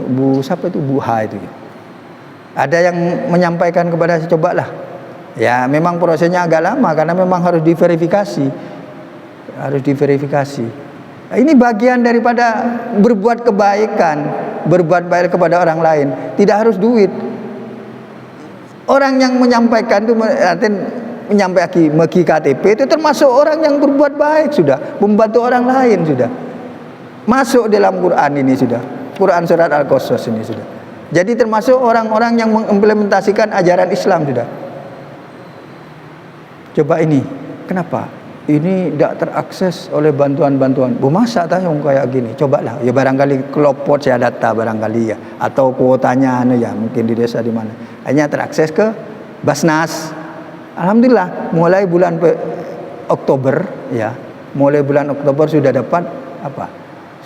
Bu siapa itu, Bu Ha itu. Ada yang menyampaikan kepada saya, cobalah. Ya memang prosesnya agak lama karena memang harus diverifikasi. Nah, ini bagian daripada berbuat kebaikan, berbuat baik kepada orang lain. Tidak harus duit. Orang yang menyampaikan itu menyampaikan meki KTP itu termasuk orang yang berbuat baik sudah, membantu orang lain sudah. Masuk dalam Quran ini sudah. Quran surat Al-Qasas ini sudah. Jadi termasuk orang-orang yang mengimplementasikan ajaran Islam sudah. Coba ini, kenapa? Ini tidak terakses oleh bantuan-bantuan. Masa tanya kayak gini? Cobalah. Ya barangkali kelopot saya data barangkali ya, atau kuotanya ya mungkin di desa di mana. Hanya terakses ke Basnas. Alhamdulillah mulai bulan Oktober ya, mulai bulan Oktober sudah dapat apa?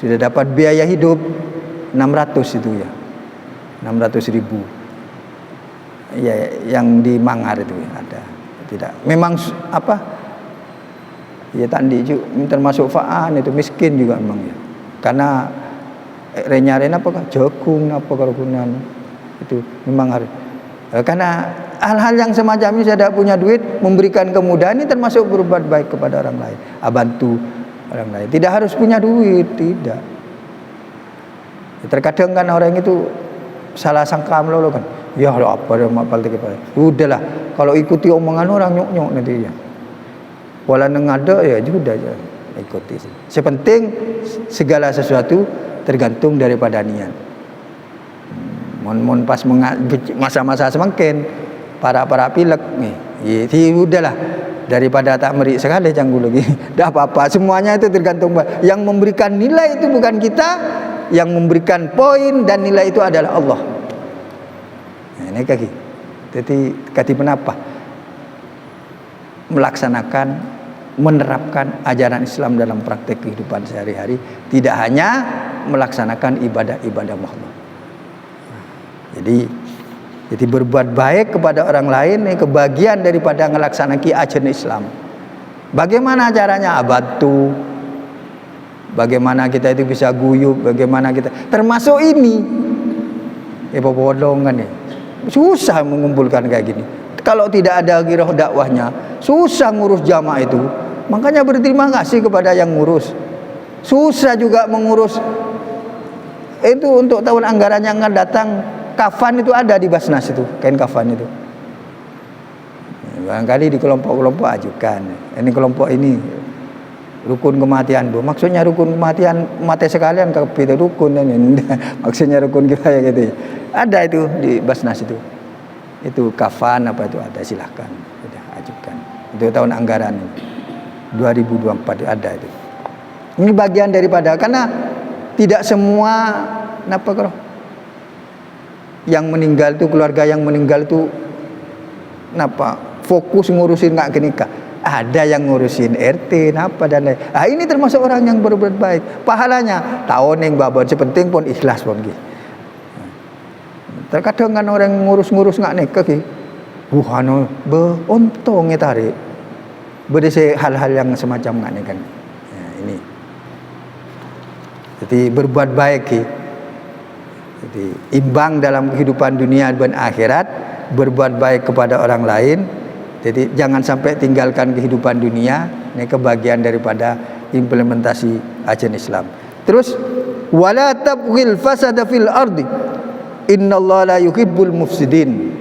Sudah dapat biaya hidup 600 itu ya. 600.000. Ya yang di Mangar itu ya, ada. Tidak. Memang apa? Ya tadi juga termasuk Fa'an itu miskin juga memang ya. Karena renyaren apa jagung apa kerukunan itu memang harus. Karena hal-hal yang semacam ini saya tidak punya duit, memberikan kemudahan ini termasuk berbuat baik kepada orang lain, bantu orang lain. Tidak harus punya duit, tidak. Terkadang kan orang itu salah sangka lo kan, ya lo apa dia mapal tiga pada. Udahlah, kalau ikuti omongan orang nyok-nyok nanti ya. Wala nengada ya juga aja ikuti. Sepenting segala sesuatu tergantung daripada niat. Mon pas masa-masa semakin para pilek nih, ya udahlah daripada tak meri sekali canggu lagi. Dah apa-apa, semuanya itu tergantung. Yang memberikan nilai itu bukan kita, yang memberikan poin dan nilai itu adalah Allah. Nah, ini kaki. Jadi kati kenapa melaksanakan, menerapkan ajaran Islam dalam praktek kehidupan sehari-hari, tidak hanya melaksanakan ibadah-ibadah makhluk. Jadi berbuat baik kepada orang lain ini kebagian daripada melaksanakan ajaran Islam. Bagaimana caranya? Bantu. Bagaimana kita itu bisa guyub, bagaimana kita termasuk ini. Bodong kan ya. Susah mengumpulkan kayak gini. Kalau tidak ada girah dakwahnya, susah ngurus jamaah itu. Makanya berterima kasih kepada yang ngurus. Susah juga mengurus itu untuk tahun anggaran yang akan datang. Kafan itu ada di Basnas itu, kain kafan itu. Barangkali di kelompok-kelompok ajukan. Ini kelompok ini rukun kematian, Bu. Maksudnya rukun kematian mati sekalian itu rukun ini. Maksudnya rukun kita ya gitu. Ada itu di Basnas itu. Itu kafan apa itu ada, silahkan. Sudah ajukan. Itu tahun anggaran 2024 ada itu. Ini bagian daripada karena tidak semua yang meninggal itu, keluarga yang meninggal itu napa fokus ngurusin nggak nikah. Ada yang ngurusin RT, napa dan lain. Ini termasuk orang yang berbuat baik. Pahalanya tahun yang babon sepenting pun ikhlas pun gitu. Terkadang kan orang ngurus-ngurus nggak nikah gitu. Anu beontongnya tarik. Berdese hal-hal yang semacam nggak nikah. Ini. Jadi berbuat baik gitu. Jadi imbang dalam kehidupan dunia dan akhirat, berbuat baik kepada orang lain. Jadi jangan sampai tinggalkan kehidupan dunia. Ini kebagian daripada implementasi ajaran Islam. Terus wala tabghil fasada fil ardi innallaha la yuhibbul mufsidin.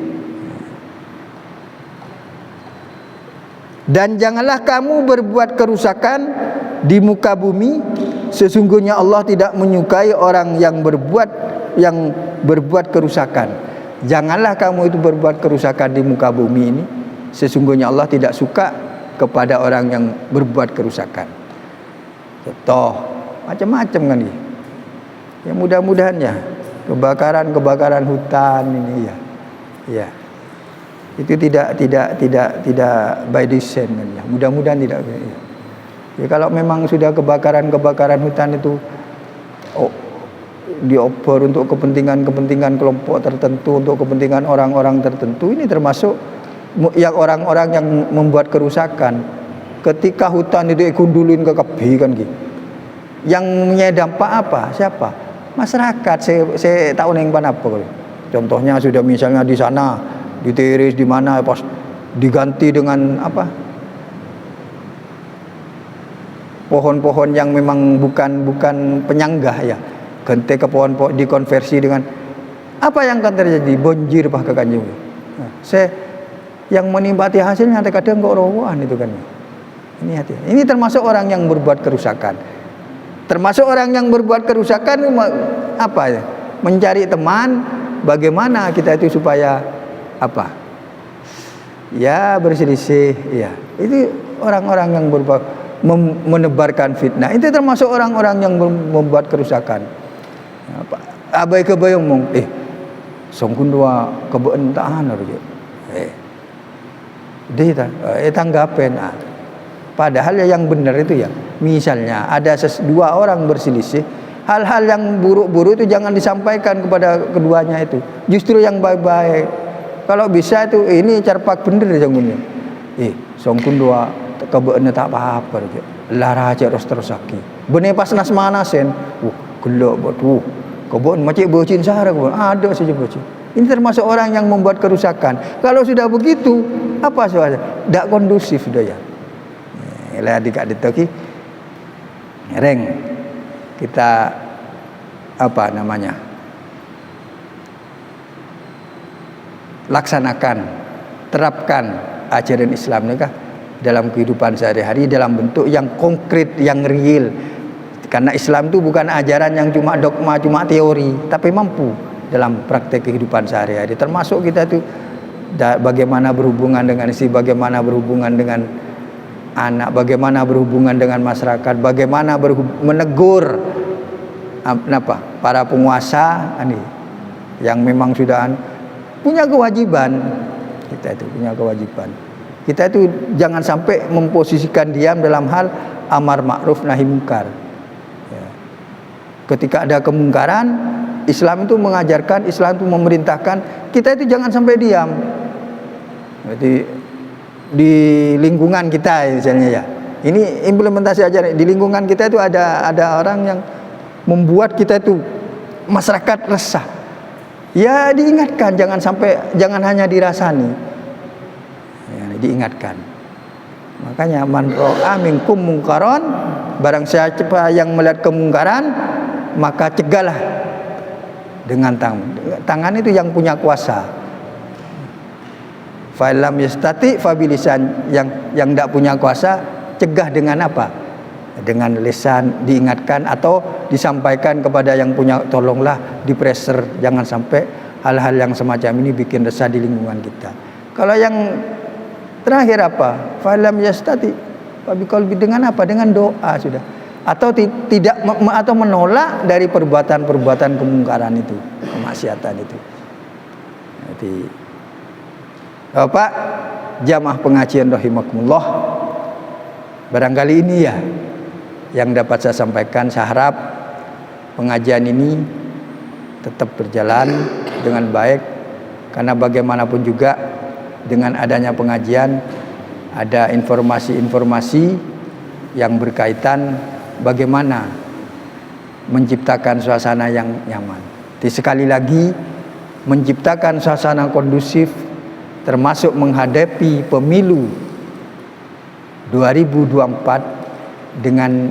Dan janganlah kamu berbuat kerusakan di muka bumi, sesungguhnya Allah tidak menyukai orang yang berbuat kerusakan. Janganlah kamu itu berbuat kerusakan di muka bumi ini, sesungguhnya Allah tidak suka kepada orang yang berbuat kerusakan. Contoh macam-macam kan ya. Ya mudah-mudahan ya kebakaran hutan ini ya. Ya. Itu tidak by design kan ya. Mudah-mudahan tidak ya. Ya kalau memang sudah kebakaran hutan itu dioper untuk kepentingan kelompok tertentu, untuk kepentingan orang-orang tertentu, ini termasuk yang orang-orang yang membuat kerusakan. Ketika hutan itu ikundulin ke kebi kan gitu. Yang punya dampak apa? Siapa? Masyarakat. Saya tahu neng apa. Contohnya sudah misalnya di sana ditiris di mana pas diganti dengan apa? Pohon-pohon yang memang bukan penyanggah ya. Ganti ke pohon-pohon dikonversi dengan apa yang akan terjadi? Banjir bah ke Kanjeng. Yang menikmati hasilnya kadang kok rowoan itu kan. Ini hati. Ini termasuk orang yang berbuat kerusakan. Termasuk orang yang berbuat kerusakan apa ya? Mencari teman bagaimana kita itu supaya apa? Ya berselisih ya. Itu orang-orang yang berbuat menebarkan fitnah. Itu termasuk orang-orang yang membuat kerusakan. Abai kebayang mong songkun dua kebeen tahan aja. Dia tanggapen. Padahal yang benar itu ya. Misalnya ada dua orang berselisih, hal-hal yang buruk-buruk itu jangan disampaikan kepada keduanya itu. Justru yang baik-baik. Kalau bisa itu ini carpak bener jangunnya. Songkun dua kebeen tak apa-apa aja. Lara aja terus lagi. Bener pas nas manasen. Gelok buat kebun macam bocin sahara kebun ada saja bocin. Ini termasuk orang yang membuat kerusakan. Kalau sudah begitu, apa suara? Tak kondusif sudah ya. Lah adik-adik toki, reng kita apa namanya? Laksanakan, terapkan ajaran Islam nikah dalam kehidupan sehari-hari dalam bentuk yang konkret, yang real. Karena Islam itu bukan ajaran yang cuma dogma, cuma teori, tapi mampu dalam praktek kehidupan sehari-hari. Termasuk kita itu bagaimana berhubungan dengan istri, bagaimana berhubungan dengan anak, bagaimana berhubungan dengan masyarakat, bagaimana menegur para penguasa yang memang sudah punya kewajiban. Kita itu punya kewajiban. Kita itu jangan sampai memposisikan diam dalam hal amar ma'ruf nahi munkar. Ketika ada kemungkaran, Islam itu mengajarkan, Islam itu memerintahkan kita itu jangan sampai diam. Jadi di lingkungan kita misalnya ya, ini implementasi ajaran di lingkungan kita itu ada orang yang membuat kita itu masyarakat resah. Ya diingatkan, jangan hanya dirasani, ya, diingatkan. Makanya man ra'a minkum mungkaron, barang siapa yang melihat kemungkaran maka cegahlah dengan tangan itu yang punya kuasa. Fa'ilam yastati fabilisan, yang tidak punya kuasa cegah dengan apa? Dengan lisan, diingatkan atau disampaikan kepada yang punya, tolonglah dipreser, jangan sampai hal-hal yang semacam ini bikin resah di lingkungan kita. Kalau yang terakhir apa? Fa'ilam yastati fabiqalbi, dengan apa? Dengan doa sudah. Atau tidak atau menolak dari perbuatan kemungkaran itu, kemaksiatan itu. Jadi Bapak jamaah pengajian rahimakumullah, barangkali ini ya yang dapat saya sampaikan. Saya harap pengajian ini tetap berjalan dengan baik, karena bagaimanapun juga dengan adanya pengajian ada informasi-informasi yang berkaitan bagaimana menciptakan suasana yang nyaman. Jadi sekali lagi, menciptakan suasana kondusif termasuk menghadapi pemilu 2024 dengan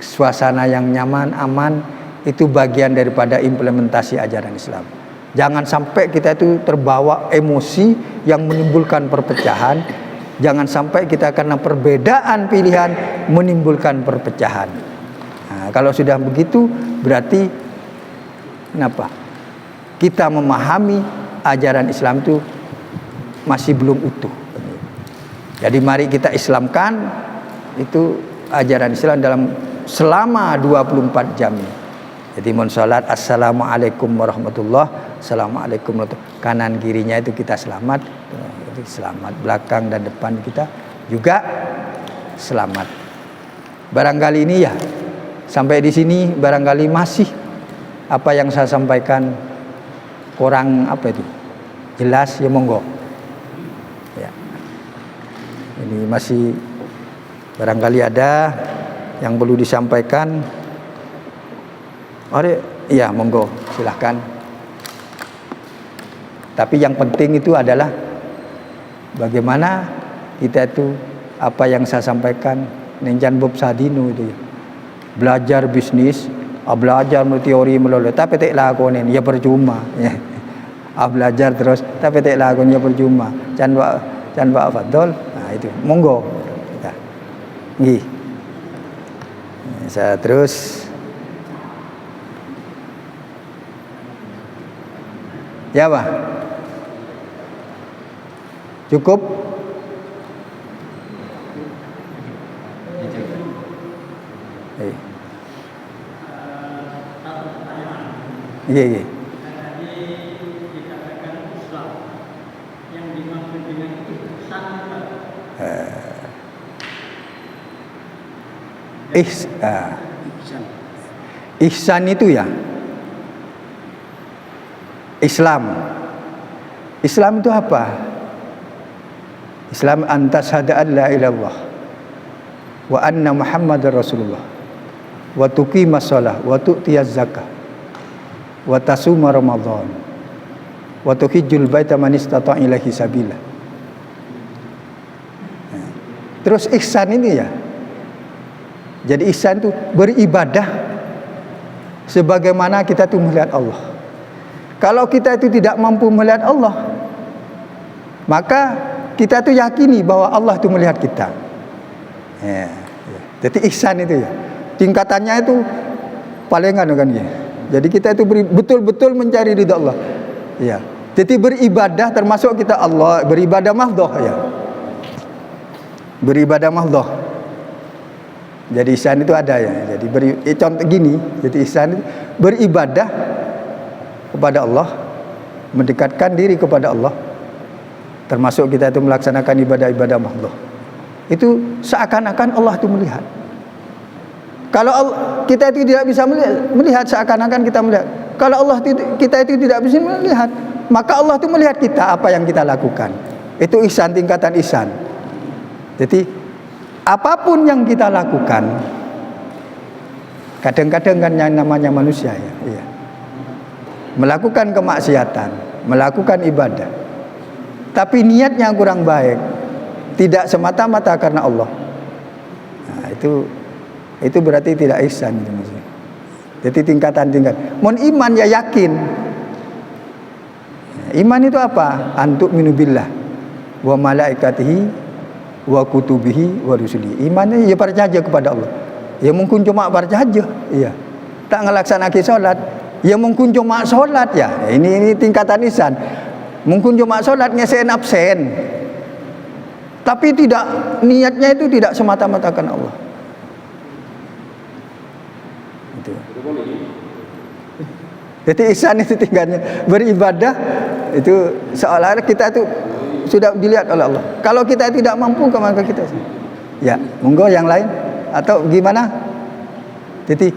suasana yang nyaman, aman, itu bagian daripada implementasi ajaran Islam. Jangan sampai kita itu terbawa emosi yang menimbulkan perpecahan. Jangan sampai kita karena perbedaan pilihan menimbulkan perpecahan. Nah, kalau sudah begitu berarti kenapa? Kita memahami ajaran Islam itu masih belum utuh. Jadi mari kita Islamkan itu ajaran Islam dalam selama 24 jam. Jadi mohon salat assalamualaikum warahmatullah, assalamualaikum warahmatullah. Kanan kirinya itu kita selamat, jadi selamat. Belakang dan depan kita juga selamat. Barangkali ini ya sampai di sini barangkali masih apa yang saya sampaikan kurang jelas, ya monggo. Ya. Ini masih barangkali ada yang perlu disampaikan. Iya monggo, silahkan. Tapi yang penting itu adalah bagaimana kita itu apa yang saya sampaikan Nenjan Bob Sadino itu belajar bisnis, belajar teori melulu, tapi tak lakonin ya percuma. Ya. Belajar terus tapi tak lakonnya percuma. Can Pak Fadol. Nah itu monggo. Ya. Nggih. Saya terus ya Pak. Cukup? Iya, iya. Ihsan itu ya Islam itu apa? Islam antas hada'an la ilallah wa anna Muhammadar Rasulullah wa tuqimas shalah wa tu'tiyaz zakah wa tasuma Ramadan wa tuhijjul baita man istata'a ilaihi sabila. Terus ihsan ini ya. Jadi ihsan itu beribadah sebagaimana kita itu melihat Allah. Kalau kita itu tidak mampu melihat Allah, maka kita itu yakini bahwa Allah itu melihat kita. Ya. Jadi ihsan itu ya. Tingkatannya itu palingan kan ya. Jadi kita itu betul-betul mencari ridha Allah. Ya. Jadi beribadah termasuk kita Allah beribadah mahdhah ya. Beribadah mahdhah. Jadi ihsan itu ada ya. Jadi contoh gini, jadi ihsan itu beribadah kepada Allah, mendekatkan diri kepada Allah. Termasuk kita itu melaksanakan ibadah-ibadah mahdhah. Itu seakan-akan Allah itu melihat. Kalau kita itu tidak bisa melihat seakan-akan kita melihat. Kalau Allah kita itu tidak bisa melihat, maka Allah itu melihat kita apa yang kita lakukan. Itu ihsan, tingkatan ihsan. Jadi apapun yang kita lakukan, kadang-kadang kan yang namanya manusia ya, iya. Melakukan kemaksiatan, melakukan ibadah, tapi niatnya kurang baik, tidak semata-mata karena Allah. Nah, itu berarti tidak ihsan gitu maksudnya. Jadi tingkatan-tingkat. Mohon iman ya yakin. Iman itu apa? Antuk minubillah wa malaikatihi wa kutubihi wa rusulihi. Imannya ya percaya kepada Allah. Ya mungkin cuma percaya, iya. Tak ngelaksanakan salat, ya mungkin cuma salat ya. Ini tingkatan ihsan. Mungkin cuma salat ngesen absen. Tapi tidak, niatnya itu tidak semata-mata karena Allah. Itu. Jadi ihsan itu tingkatnya beribadah itu seolah-olah kita itu sudah dilihat oleh Allah. Kalau kita tidak mampu, kemana kita? Ya, monggo yang lain atau gimana? Jadi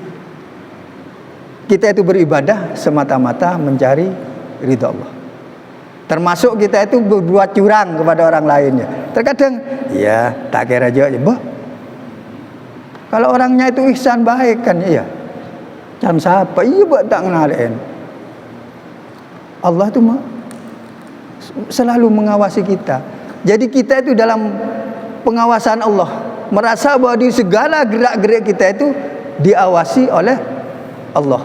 kita itu beribadah semata-mata mencari ridha Allah. Termasuk kita itu berbuat curang kepada orang lain ya. Terkadang ya tak kira aja, bah. Kalau orangnya itu ihsan baik kan ya. Jangan siapa, iya buat tak kenalin. Allah itu selalu mengawasi kita. Jadi kita itu dalam pengawasan Allah, merasa bahwa di segala gerak-gerik kita itu diawasi oleh Allah.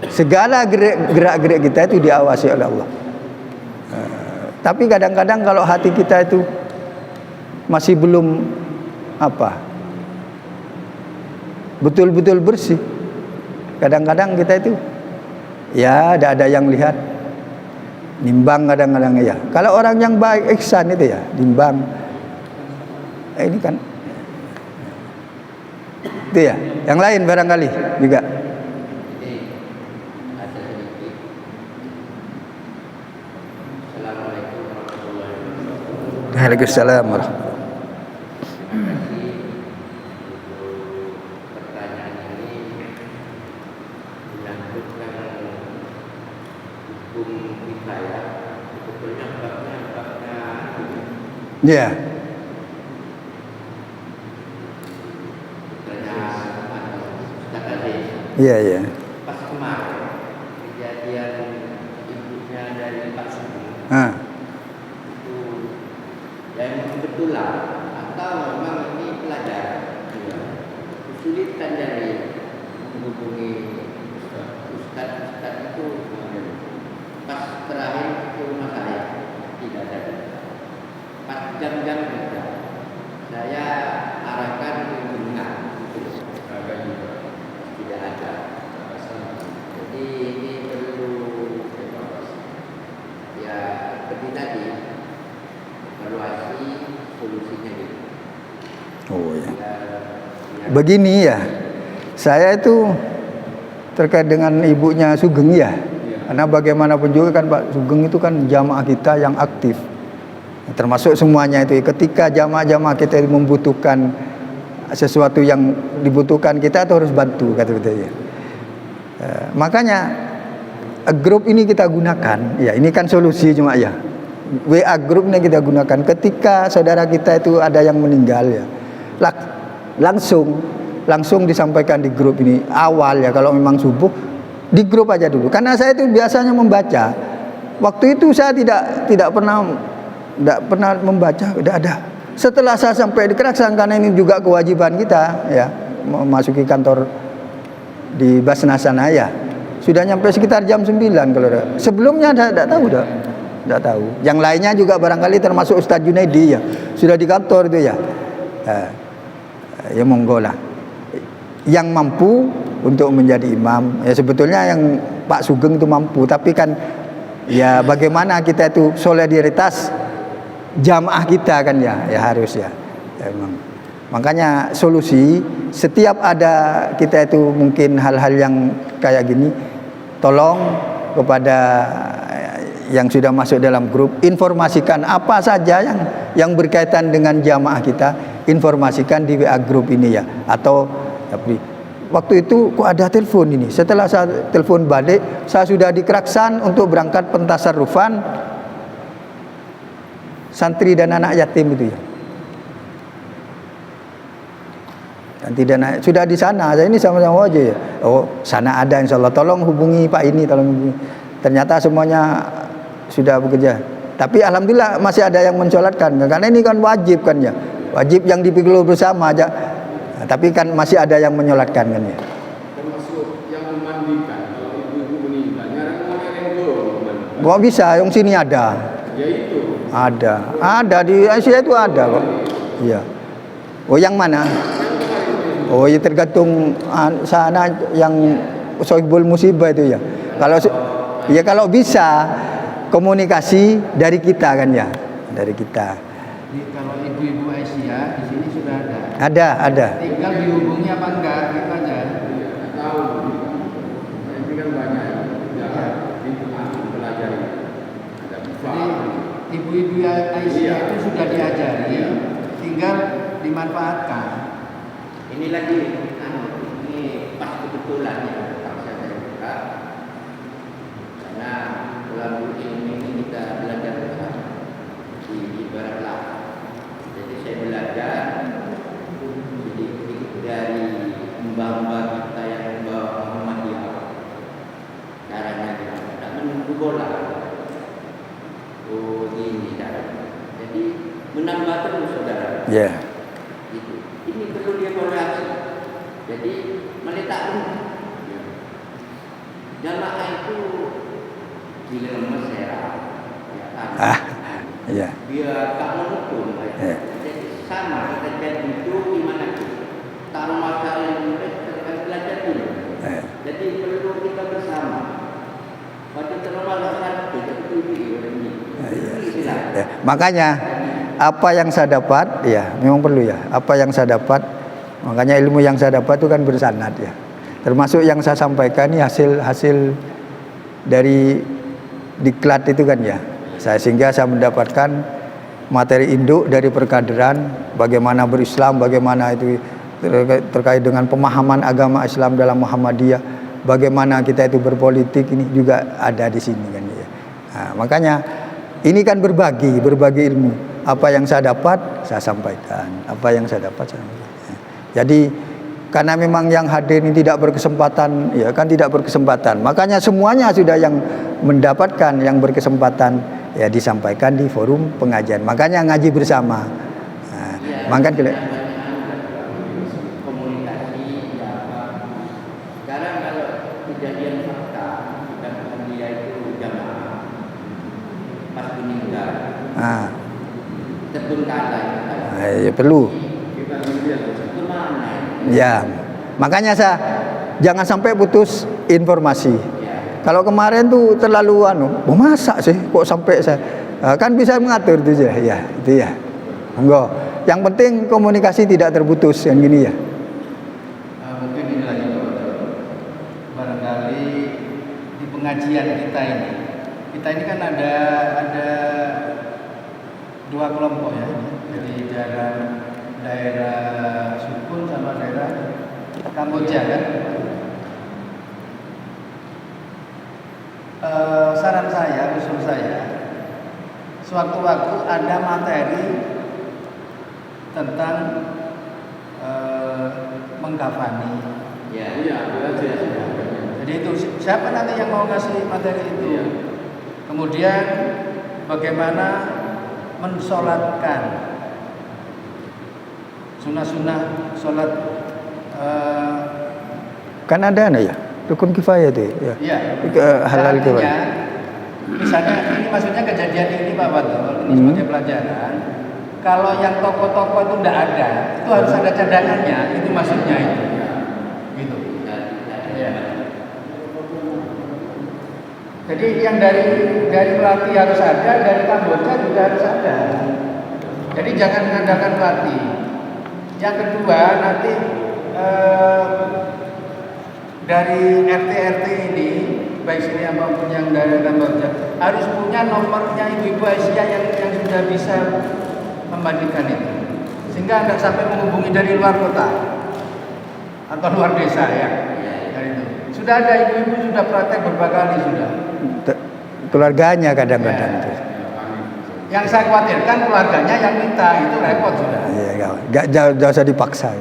Segala gerak-gerik kita itu diawasi oleh Allah. Tapi kadang-kadang kalau hati kita itu masih belum betul-betul bersih, kadang-kadang kita itu ya ada yang lihat, nimbang kadang-kadang ya. Kalau orang yang baik ihsan itu ya nimbang. Ini kan itu ya. Yang lain barangkali juga. Waalaikumsalam warahmatullahi. Ya. Iya, iya. Pas kemarin kejadian ibunya dari Pak Sugeng. Itu yang kebetulan atau memang ini pelajaran. Kesulitan dari menghubungi Ustaz itu pas terakhir ke rumah saya tidak ada. Pas jam-jam kerja saya arahkan ke Bengkak, tidak ada. Jadi ini perlu ya seperti tadi evaluasi solusinya gitu. Oh ya. Begini ya, saya itu terkait dengan ibunya Sugeng ya. Karena bagaimanapun juga kan Pak Sugeng itu kan jamaah kita yang aktif, termasuk semuanya itu. Ketika jamaah-jamaah kita membutuhkan sesuatu yang dibutuhkan, kita tuh harus bantu, kata ya. Makanya grup ini kita gunakan. Ya, ini kan solusi cuma ya. WA grupnya kita gunakan. Ketika saudara kita itu ada yang meninggal ya, langsung disampaikan di grup ini awal ya. Kalau memang subuh di grup aja dulu. Karena saya itu biasanya membaca. Waktu itu saya tidak pernah membaca, tidak ada. Setelah saya sampai di Keraksan, karena ini juga kewajiban kita ya, memasuki kantor di Basnas sana ya. Sudah nyampe sekitar jam 9 kalau ada. Sebelumnya tidak tahu dah. Tidak tahu. Yang lainnya juga barangkali termasuk Ustadz Junaidi ya. Sudah di kantor itu ya. Ya monggo lah. Yang mampu untuk menjadi imam. Ya sebetulnya yang Pak Sugeng itu mampu, tapi kan ya bagaimana kita itu solidaritas jamaah kita kan ya harus ya. Emang. Makanya solusi setiap ada kita itu mungkin hal-hal yang kayak gini, tolong kepada yang sudah masuk dalam grup, informasikan apa saja yang berkaitan dengan jamaah kita, informasikan di WA grup ini ya. Atau waktu itu kok ada telepon ini. Setelah saya telepon balik, saya sudah di Keraksan untuk berangkat pentasarrufan santri dan anak yatim itu ya. Sudah di sana. Saya ini sama-sama aja ya. Oh, sana ada insyaallah. Tolong hubungi Pak ini, tolong hubungi. Ternyata semuanya sudah bekerja. Tapi alhamdulillah masih ada yang mensolatkan. Karena ini kan wajib kan ya. Wajib yang dipikul bersama aja. Nah, tapi kan masih ada yang menyolatkan kan ya. Termasuk yang memandikan. Kalau ibu-ibu meninggal, nyarang kok bisa? Yang sini ada. Ya itu. Ada di Asia itu ada kok. Iya. Oh yang mana? Oh ya tergantung sana yang sohibul musibah itu ya. Kalau bisa komunikasi dari kita kan ya, dari kita. Kalau ibu-ibu Asia di sini sudah ada. Ada. Tinggal dihubungi apa enggak gitu aja. Tahu. Ini kan banyak. Ya. Jadi ibu-ibu Aisyah itu sudah diajari, tinggal dimanfaatkan. Ini lagi, ini pas kebetulan ya, kalau saya buka. Karena dalam ilmu ini kita belajar bersama di barat lah. Jadi saya belajar sedikit dari mbak-mbak kita yang membawa Muhammadiyah. Caranya tidak menunggu bola. Oh ini caranya. Jadi menambah terus saudara. Ya. Gitu. Ini perlu dievaluasi. Jadi meletakkan jamaah itu dilemes serah, ya kan? Iya. Biar tak menukun. Ya. Jadi sama kita jadi itu gimana tuh? Tak masalah yang mereka belajar dulu. Jadi perlu kita bersama. Pada terlalu satu itu ini. Ya. Makanya apa yang saya dapat, ya memang perlu ya. Apa yang saya dapat, makanya ilmu yang saya dapat itu kan bersanad ya. Termasuk yang saya sampaikan ini hasil dari diklat itu kan ya. Sehingga saya mendapatkan materi induk dari perkaderan, bagaimana berislam, bagaimana itu terkait dengan pemahaman agama Islam dalam Muhammadiyah, bagaimana kita itu berpolitik, ini juga ada di sini kan ya. Nah, makanya ini kan berbagi ilmu. Apa yang saya dapat saya sampaikan, apa yang saya dapat saya sampaikan. Jadi karena memang yang hadir ini tidak berkesempatan, ya kan tidak berkesempatan. Makanya semuanya sudah yang mendapatkan yang berkesempatan ya disampaikan di forum pengajian. Makanya ngaji bersama. Nah, makanya komunikasi sekarang kalau kejadian fakta dan dia itu jamaah pas meninggal terbengkalai ya perlu kemana ya, makanya saya jangan sampai putus informasi. Kalau kemarin tuh terlalu masa sih kok sampai saya kan bisa mengatur itu ya itu ya. Enggak. Yang penting komunikasi tidak terputus yang gini ya. Mungkin ini lagi barangkali di pengajian kita ini kan ada dua kelompok ya. Jadi daerah Sukun sama daerah Kamboja kan. Saran saya, usul saya, sewaktu-waktu ada materi tentang mengkafani. ya. Jadi itu siapa nanti yang mau ngasih materi itu? Kemudian bagaimana mensolatkan sunnah-sunnah solat Kan ada ya rukun kifayah itu ya. Iya. Halal kifayah. Misalnya ini maksudnya kejadian ini Pak Batul, ini sebagai pelajaran. Kalau yang toko-toko itu tidak ada, itu harus ada cadangannya. Itu maksudnya itu. Gitu. Ya. Jadi yang dari pelatih harus ada, dari Kamboja juga harus ada. Jadi jangan mengandalkan pelatih. Yang kedua nanti dari RT ini baik sini maupun yang dari Kamboja harus punya nomornya ibu-ibu Aisyah yang sudah bisa membandingkan itu, sehingga Anda sampai menghubungi dari luar kota atau luar desa ya. Dari itu sudah ada ibu-ibu sudah praktek beberapa kali sudah. Keluarganya kadang-kadang itu. Yang saya khawatirkan keluarganya yang minta itu repot sudah. Iya, nggak usah dipaksa.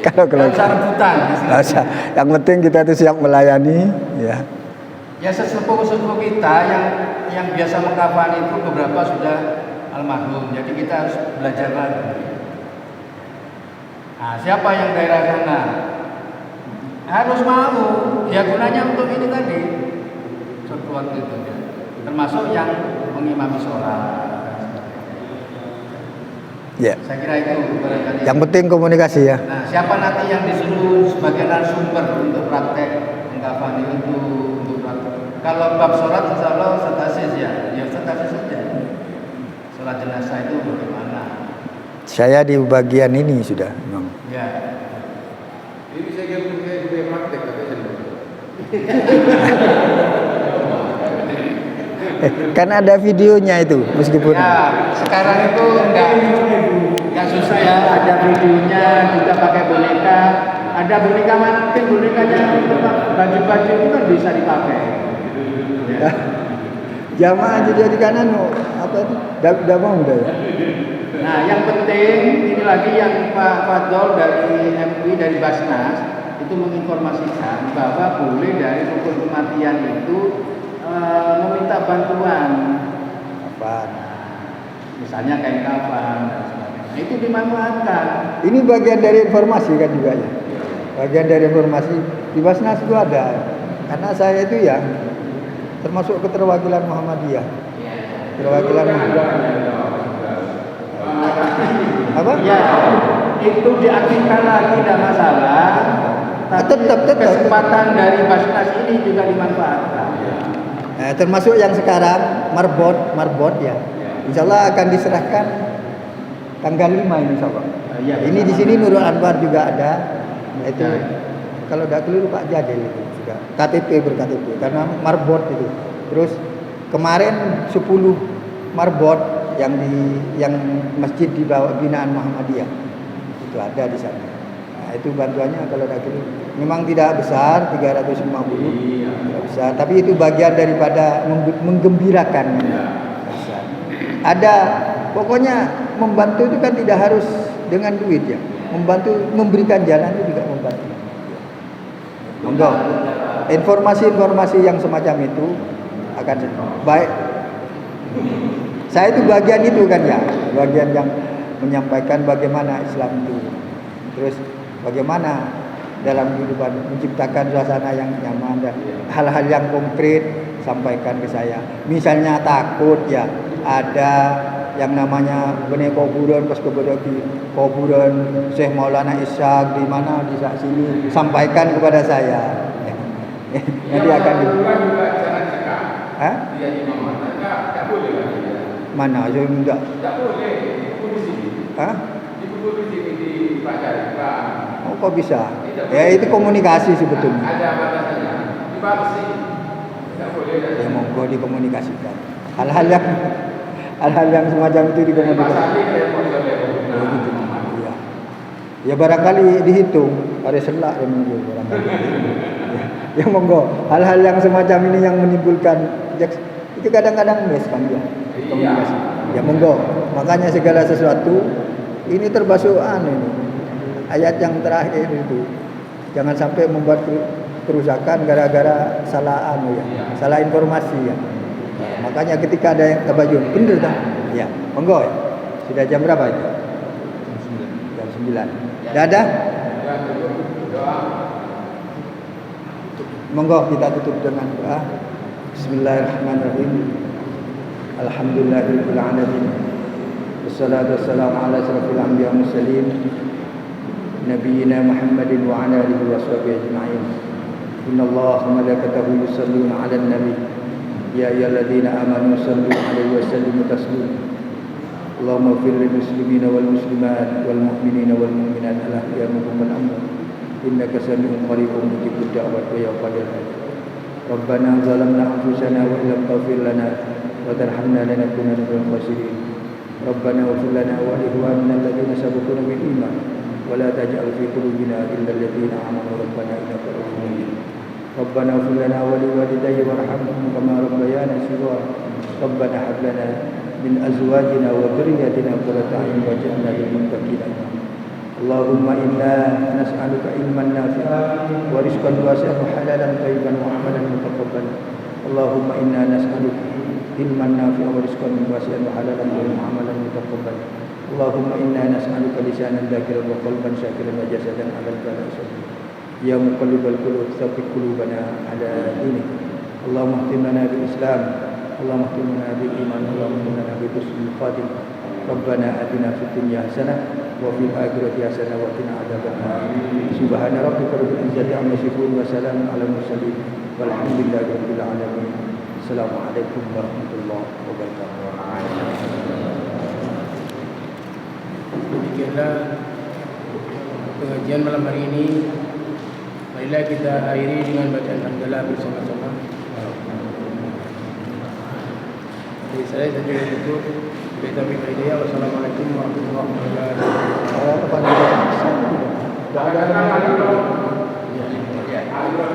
Kalau rebutan. Yang penting kita itu siap melayani, ya. Ya sesepuh kita yang biasa mengkafani itu beberapa sudah almarhum, jadi kita harus belajar lagi. Nah, siapa yang daerah sana harus mau, ya gunanya untuk ini tadi, suatu waktu itu, ya. Termasuk yang mengimami sholat. Ya. Saya kira itu barangkali. Yang penting komunikasi ya. Nah, siapa nanti yang disuruh sebagai narasumber untuk praktek mengkafani itu untuk praktek? Kalau bab sholat, insya Allah setasis ya setasis saja. Sholat jenazah itu bagaimana? Saya di bagian ini sudah, memang. Ya. Ini bisa juga praktek tapi Kan ada videonya itu meskipun. Ya, sekarang itu enggak susah ya, ada videonya juga pakai boneka. Ada boneka mannequin, bonekanya baju-baju itu kan bisa dipakai. Ya. Jamaah dijadikan apa itu? Damang udah ya. Nah, yang penting ini lagi yang Pak Fadol dari MUI dari Basnas itu menginformasikan bahwa boleh dari hukum kematian itu meminta bantuan. Apa? Misalnya kain kafan dan sebagainya. Nah, itu dimanfaatkan. Ini bagian dari informasi kan juga ya. Bagian dari informasi di Basnas itu ada. Karena saya itu ya termasuk keterwakilan Muhammadiyah. Keterwakilan apa? Ya, itu diaktifkan lagi tidak masalah. Tapi Tetap. kesempatan dari Basnas ini juga dimanfaatkan. Termasuk yang sekarang marbot ya. Insya Allah akan diserahkan tanggal 5 ini insya Allah. Ya, Ini di sini Nurul Anwar juga ada. Itu kalau tidak keliru Pak Jadel itu juga. KTP berKTP karena marbot itu. Terus kemarin 10 marbot yang masjid di bawah binaan Muhammadiyah itu ada di sana. Nah, itu bantuannya kalau tidak keliru memang tidak besar 350 tidak besar, tapi itu bagian daripada menggembirakan. Ada pokoknya membantu itu kan tidak harus dengan duit ya. Membantu memberikan jalan itu juga membantu. Monggo. Informasi-informasi yang semacam itu akan baik. Saya itu bagian itu kan ya, bagian yang menyampaikan bagaimana Islam itu. Terus bagaimana dalam kehidupan menciptakan suasana yang nyaman dan hal-hal yang konkret sampaikan ke saya. Misalnya takut ya, ada yang namanya benih kuburan pas kebedoki kuburan Syekh Maulana Ishaq di mana di sini sampaikan kepada saya. Nanti akan juga jangan cekak. Hah? Dia imam enggak boleh lah dia. Mana saya enggak. Enggak boleh. Kubur di sini. Hah? Dikubur di sini di Pak. Oh, kok bisa? Ya itu komunikasi sebetulnya. Ada batasannya. Di sih. Enggak boleh. Ya monggo dikomunikasikan. Hal-hal yang semacam itu dikomunikasikan. Oh, gitu. Ya. Ya barangkali dihitung ada selak yang monggo barangkali. Ya monggo. Hal-hal yang semacam ini yang menimbulkan itu kadang-kadang mes kan ya. Komunikasi. Ya monggo. Makanya segala sesuatu ini termasuk ini. Ayat yang terakhir itu jangan sampai membuat kerusakan gara-gara salah salah informasi ya. Makanya ketika ada yang tabayun, bener kan? Ya, monggo ya. Sudah jam berapa itu? Jam 9. Dadah. Monggo kita tutup dengan doa. Bismillahirrahmanirrahim. Alhamdulillahirabbil alamin. Wassalatu wassalamu ala asyrafil anbiya'i wal mursalin. Nabiyyina Muhammadin wa ala alihi wa sahbihi ajma'in. Innallaha wa malaikatahu yusholluna 'alan nabi. Ya ayyuhalladzina amanu shallu 'alaihi wa sallimu taslima. Allahumma ighfir lil muslimina wal muslimat wal mu'minina wal mu'minat al-ahya'i minhum wal amwat. Innaka samii'un qariibun mujibud da'wat wa ya qadir. Rabbana zalamna anfusana wa illam taghfir lana wa tarhamna lanakunanna minal khasirin. Rabbana ighfir lana wa li ikhwanina alladhina sabaquna bil iman wa la taj'al fi qulubina ghillan lil ladzina amanu rabbana innaka ra'ufur rahim. Rabbana ighfir lana wa li walidayya warhamhum kama rabbayana shighara. Rabbana hab lana min azwajina wa dhurriyyatina qurrata a'yun waj'alna lil muttaqina imama. Allahumma inna nas'aluka ilman nafi'an wa rizqan wasi'an wa halalan thayyiban wa amalan mutaqabbalan. Allahumma inna nas'aluka ilman nafi'an wa rizqan wasi'an wa halalan thayyiban wa amalan mutaqabbalan. Allahumma inna nas'aluka lisanan dzakiran wa qalban syakiran wa jasadan 'alal bala'i sabir. Ya muqallibal qulub tsabbit qulubana 'ala dinik. Allahumma ihtim lana bil Islam, Allahumma ihtim lana bil iman, Allahumma ihtim lana bi husnil khatimah. Rabbana atina fid dunya hasanah wa fil akhirati hasanah wa qina adzabannar. Subhana rabbika rabbil izzati amma yasifun wa salamun alal mursalin walhamdulillahi rabbil alamin. Assalamualaikum warahmatullahi wabarakatuh. Demikianlah pengajian malam hari ini. Marilah kita akhiri dengan bacaan hamdalah bersama-sama. Jadi saya juga tutup. Kita minta idea. Wassalamualaikum warahmatullahi wabarakatuh. Saya kepanjangan. Tidak ada lagi dong. Ya. Ayo.